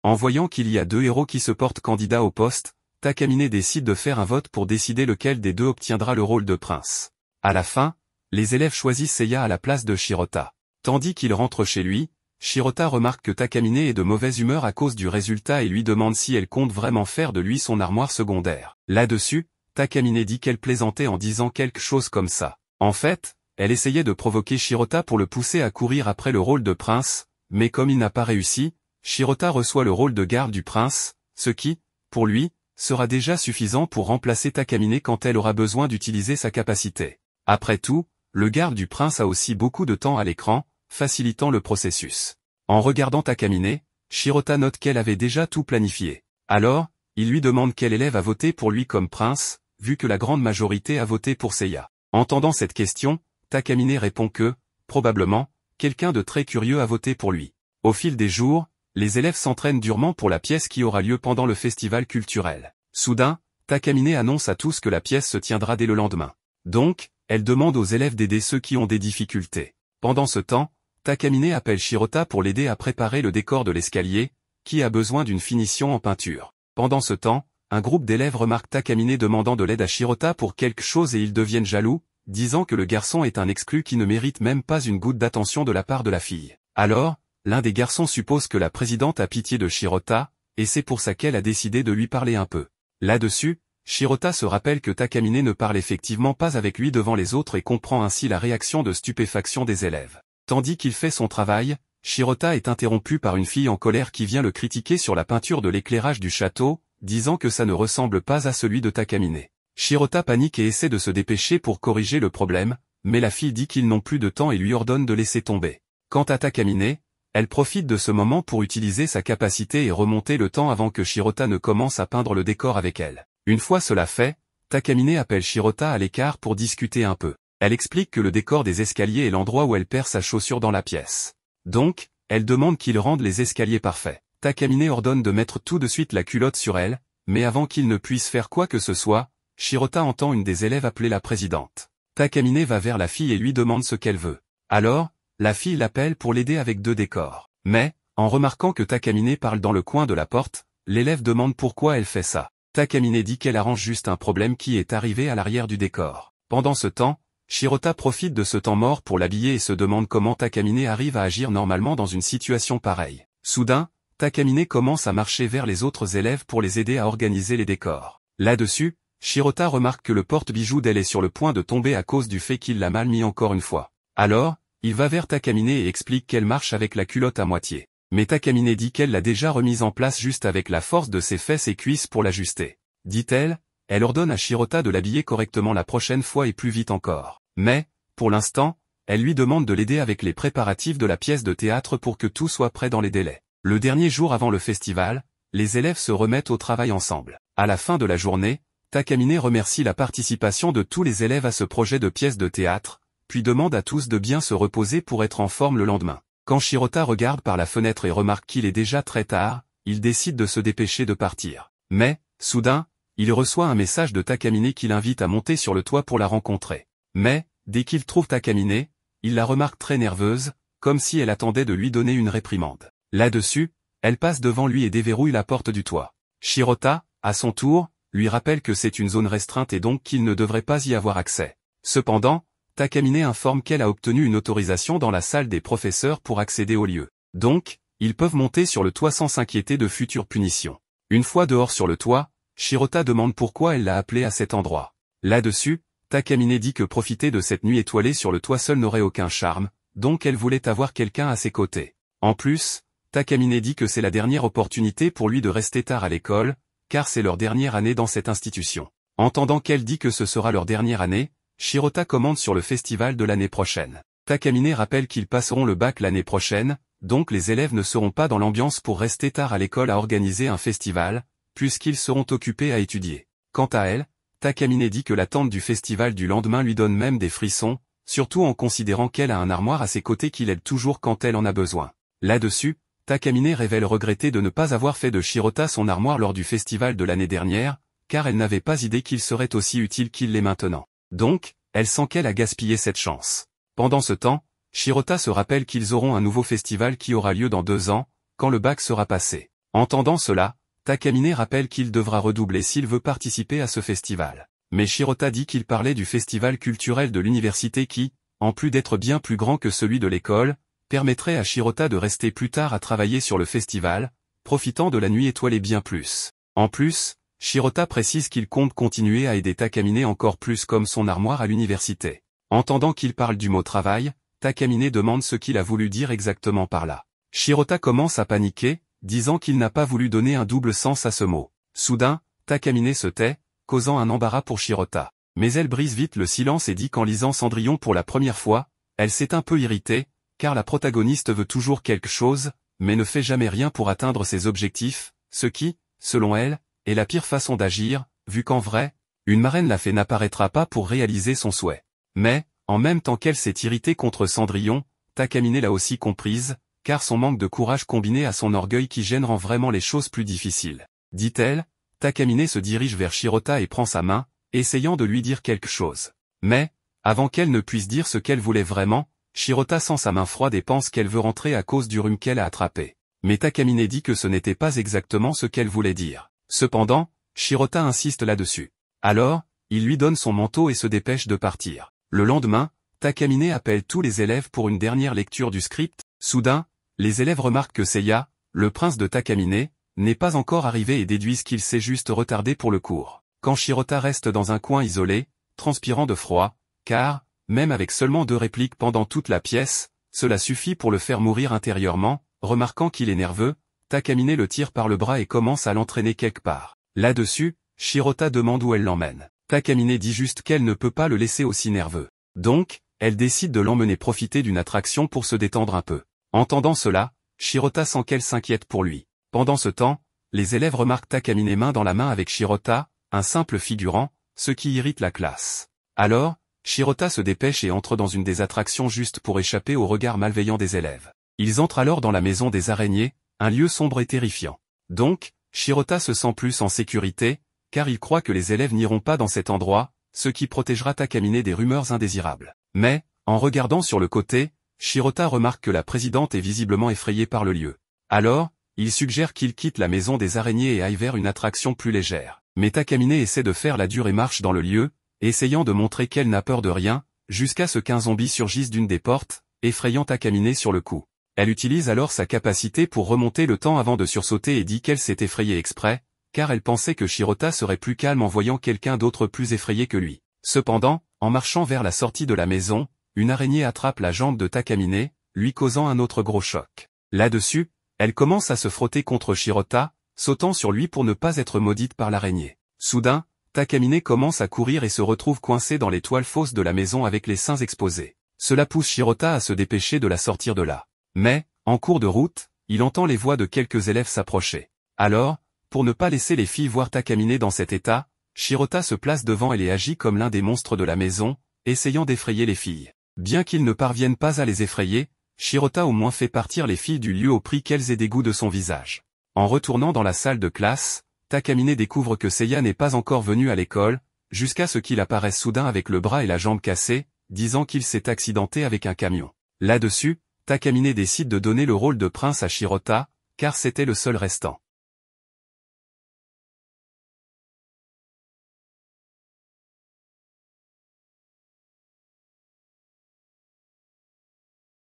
En voyant qu'il y a deux héros qui se portent candidats au poste, Takamine décide de faire un vote pour décider lequel des deux obtiendra le rôle de prince. À la fin, les élèves choisissent Seiya à la place de Shirota. Tandis qu'il rentre chez lui, Shirota remarque que Takamine est de mauvaise humeur à cause du résultat et lui demande si elle compte vraiment faire de lui son armoire secondaire. Là-dessus, Takamine dit qu'elle plaisantait en disant quelque chose comme ça. En fait, elle essayait de provoquer Shirota pour le pousser à courir après le rôle de prince, mais comme il n'a pas réussi, Shirota reçoit le rôle de garde du prince, ce qui, pour lui, sera déjà suffisant pour remplacer Takamine quand elle aura besoin d'utiliser sa capacité. Après tout, le garde du prince a aussi beaucoup de temps à l'écran, facilitant le processus. En regardant Takamine, Shirota note qu'elle avait déjà tout planifié. Alors, il lui demande quel élève a voté pour lui comme prince, vu que la grande majorité a voté pour Seiya. Entendant cette question, Takamine répond que, probablement, quelqu'un de très curieux a voté pour lui. Au fil des jours, les élèves s'entraînent durement pour la pièce qui aura lieu pendant le festival culturel. Soudain, Takamine annonce à tous que la pièce se tiendra dès le lendemain. Donc, elle demande aux élèves d'aider ceux qui ont des difficultés. Pendant ce temps, Takamine appelle Shirota pour l'aider à préparer le décor de l'escalier, qui a besoin d'une finition en peinture. Pendant ce temps, un groupe d'élèves remarque Takamine demandant de l'aide à Shirota pour quelque chose et ils deviennent jaloux, disant que le garçon est un exclu qui ne mérite même pas une goutte d'attention de la part de la fille. Alors, l'un des garçons suppose que la présidente a pitié de Shirota, et c'est pour ça qu'elle a décidé de lui parler un peu. Là-dessus, Shirota se rappelle que Takamine ne parle effectivement pas avec lui devant les autres et comprend ainsi la réaction de stupéfaction des élèves. Tandis qu'il fait son travail, Shirota est interrompu par une fille en colère qui vient le critiquer sur la peinture de l'éclairage du château, disant que ça ne ressemble pas à celui de Takamine. Shirota panique et essaie de se dépêcher pour corriger le problème, mais la fille dit qu'ils n'ont plus de temps et lui ordonne de laisser tomber. Quant à Takamine, elle profite de ce moment pour utiliser sa capacité et remonter le temps avant que Shirota ne commence à peindre le décor avec elle. Une fois cela fait, Takamine appelle Shirota à l'écart pour discuter un peu. Elle explique que le décor des escaliers est l'endroit où elle perd sa chaussure dans la pièce. Donc, elle demande qu'il rende les escaliers parfaits. Takamine ordonne de mettre tout de suite la culotte sur elle, mais avant qu'il ne puisse faire quoi que ce soit, Shirota entend une des élèves appeler la présidente. Takamine va vers la fille et lui demande ce qu'elle veut. Alors, la fille l'appelle pour l'aider avec deux décors. Mais, en remarquant que Takamine parle dans le coin de la porte, l'élève demande pourquoi elle fait ça. Takamine dit qu'elle arrange juste un problème qui est arrivé à l'arrière du décor. Pendant ce temps, Shirota profite de ce temps mort pour l'habiller et se demande comment Takamine arrive à agir normalement dans une situation pareille. Soudain, Takamine commence à marcher vers les autres élèves pour les aider à organiser les décors. Là-dessus, Shirota remarque que le porte-bijoux d'elle est sur le point de tomber à cause du fait qu'il l'a mal mis encore une fois. Alors, il va vers Takamine et explique qu'elle marche avec la culotte à moitié. Mais Takamine dit qu'elle l'a déjà remise en place juste avec la force de ses fesses et cuisses pour l'ajuster. Dit-elle, elle ordonne à Shirota de l'habiller correctement la prochaine fois et plus vite encore. Mais, pour l'instant, elle lui demande de l'aider avec les préparatifs de la pièce de théâtre pour que tout soit prêt dans les délais. Le dernier jour avant le festival, les élèves se remettent au travail ensemble. À la fin de la journée, Takamine remercie la participation de tous les élèves à ce projet de pièce de théâtre, puis demande à tous de bien se reposer pour être en forme le lendemain. Quand Shirota regarde par la fenêtre et remarque qu'il est déjà très tard, il décide de se dépêcher de partir. Mais, soudain, il reçoit un message de Takamine qui l'invite à monter sur le toit pour la rencontrer. Mais, dès qu'il trouve Takamine, il la remarque très nerveuse, comme si elle attendait de lui donner une réprimande. Là-dessus, elle passe devant lui et déverrouille la porte du toit. Shirota, à son tour, lui rappelle que c'est une zone restreinte et donc qu'il ne devrait pas y avoir accès. Cependant, Takamine informe qu'elle a obtenu une autorisation dans la salle des professeurs pour accéder au lieu. Donc, ils peuvent monter sur le toit sans s'inquiéter de futures punitions. Une fois dehors sur le toit, Shirota demande pourquoi elle l'a appelé à cet endroit. Là-dessus, Takamine dit que profiter de cette nuit étoilée sur le toit seul n'aurait aucun charme, donc elle voulait avoir quelqu'un à ses côtés. En plus, Takamine dit que c'est la dernière opportunité pour lui de rester tard à l'école, car c'est leur dernière année dans cette institution. Entendant qu'elle dit que ce sera leur dernière année, Shirota commande sur le festival de l'année prochaine. Takamine rappelle qu'ils passeront le bac l'année prochaine, donc les élèves ne seront pas dans l'ambiance pour rester tard à l'école à organiser un festival, puisqu'ils seront occupés à étudier. Quant à elle, Takamine dit que l'attente du festival du lendemain lui donne même des frissons, surtout en considérant qu'elle a un armoire à ses côtés qui l'aide toujours quand elle en a besoin. Là-dessus, Takamine révèle regretter de ne pas avoir fait de Shirota son armoire lors du festival de l'année dernière, car elle n'avait pas idée qu'il serait aussi utile qu'il l'est maintenant. Donc, elle sent qu'elle a gaspillé cette chance. Pendant ce temps, Shirota se rappelle qu'ils auront un nouveau festival qui aura lieu dans 2 ans, quand le bac sera passé. Entendant cela, Takamine rappelle qu'il devra redoubler s'il veut participer à ce festival. Mais Shirota dit qu'il parlait du festival culturel de l'université qui, en plus d'être bien plus grand que celui de l'école, permettrait à Shirota de rester plus tard à travailler sur le festival, profitant de la nuit étoilée bien plus. En plus, Shirota précise qu'il compte continuer à aider Takamine encore plus comme son armoire à l'université. Entendant qu'il parle du mot travail, Takamine demande ce qu'il a voulu dire exactement par là. Shirota commence à paniquer, disant qu'il n'a pas voulu donner un double sens à ce mot. Soudain, Takamine se tait, causant un embarras pour Shirota. Mais elle brise vite le silence et dit qu'en lisant Cendrillon pour la première fois, elle s'est un peu irritée, car la protagoniste veut toujours quelque chose, mais ne fait jamais rien pour atteindre ses objectifs, ce qui, selon elle, est la pire façon d'agir, vu qu'en vrai, une marraine la fée n'apparaîtra pas pour réaliser son souhait. Mais, en même temps qu'elle s'est irritée contre Cendrillon, Takamine l'a aussi comprise, car son manque de courage combiné à son orgueil qui gêne rend vraiment les choses plus difficiles. Dit-elle, Takamine se dirige vers Shirota et prend sa main, essayant de lui dire quelque chose. Mais, avant qu'elle ne puisse dire ce qu'elle voulait vraiment, Shirota sent sa main froide et pense qu'elle veut rentrer à cause du rhume qu'elle a attrapé. Mais Takamine dit que ce n'était pas exactement ce qu'elle voulait dire. Cependant, Shirota insiste là-dessus. Alors, il lui donne son manteau et se dépêche de partir. Le lendemain, Takamine appelle tous les élèves pour une dernière lecture du script. Soudain, les élèves remarquent que Seiya, le prince de Takamine, n'est pas encore arrivé et déduisent qu'il s'est juste retardé pour le cours. Quand Shirota reste dans un coin isolé, transpirant de froid, car, même avec seulement 2 répliques pendant toute la pièce, cela suffit pour le faire mourir intérieurement, remarquant qu'il est nerveux, Takamine le tire par le bras et commence à l'entraîner quelque part. Là-dessus, Shirota demande où elle l'emmène. Takamine dit juste qu'elle ne peut pas le laisser aussi nerveux. Donc, elle décide de l'emmener profiter d'une attraction pour se détendre un peu. Entendant cela, Shirota sent qu'elle s'inquiète pour lui. Pendant ce temps, les élèves remarquent Takamine main dans la main avec Shirota, un simple figurant, ce qui irrite la classe. Alors, Shirota se dépêche et entre dans une des attractions juste pour échapper au regard malveillant des élèves. Ils entrent alors dans la maison des araignées, un lieu sombre et terrifiant. Donc, Shirota se sent plus en sécurité, car il croit que les élèves n'iront pas dans cet endroit, ce qui protégera Takamine des rumeurs indésirables. Mais, en regardant sur le côté, Shirota remarque que la présidente est visiblement effrayée par le lieu. Alors, il suggère qu'il quitte la maison des araignées et aille vers une attraction plus légère. Mais Takamine essaie de faire la dure et marche dans le lieu, essayant de montrer qu'elle n'a peur de rien, jusqu'à ce qu'un zombie surgisse d'une des portes, effrayant Takamine sur le coup. Elle utilise alors sa capacité pour remonter le temps avant de sursauter et dit qu'elle s'est effrayée exprès, car elle pensait que Shirota serait plus calme en voyant quelqu'un d'autre plus effrayé que lui. Cependant, en marchant vers la sortie de la maison, une araignée attrape la jambe de Takamine, lui causant un autre gros choc. Là-dessus, elle commence à se frotter contre Shirota, sautant sur lui pour ne pas être maudite par l'araignée. Soudain, Takamine commence à courir et se retrouve coincé dans les toiles fausses de la maison avec les seins exposés. Cela pousse Shirota à se dépêcher de la sortir de là. Mais, en cours de route, il entend les voix de quelques élèves s'approcher. Alors, pour ne pas laisser les filles voir Takamine dans cet état, Shirota se place devant elle et agit comme l'un des monstres de la maison, essayant d'effrayer les filles. Bien qu'ils ne parviennent pas à les effrayer, Shirota au moins fait partir les filles du lieu au prix qu'elles aient dégoût de son visage. En retournant dans la salle de classe, Takamine découvre que Seiya n'est pas encore venu à l'école, jusqu'à ce qu'il apparaisse soudain avec le bras et la jambe cassés, disant qu'il s'est accidenté avec un camion. Là-dessus, Takamine décide de donner le rôle de prince à Shirota, car c'était le seul restant.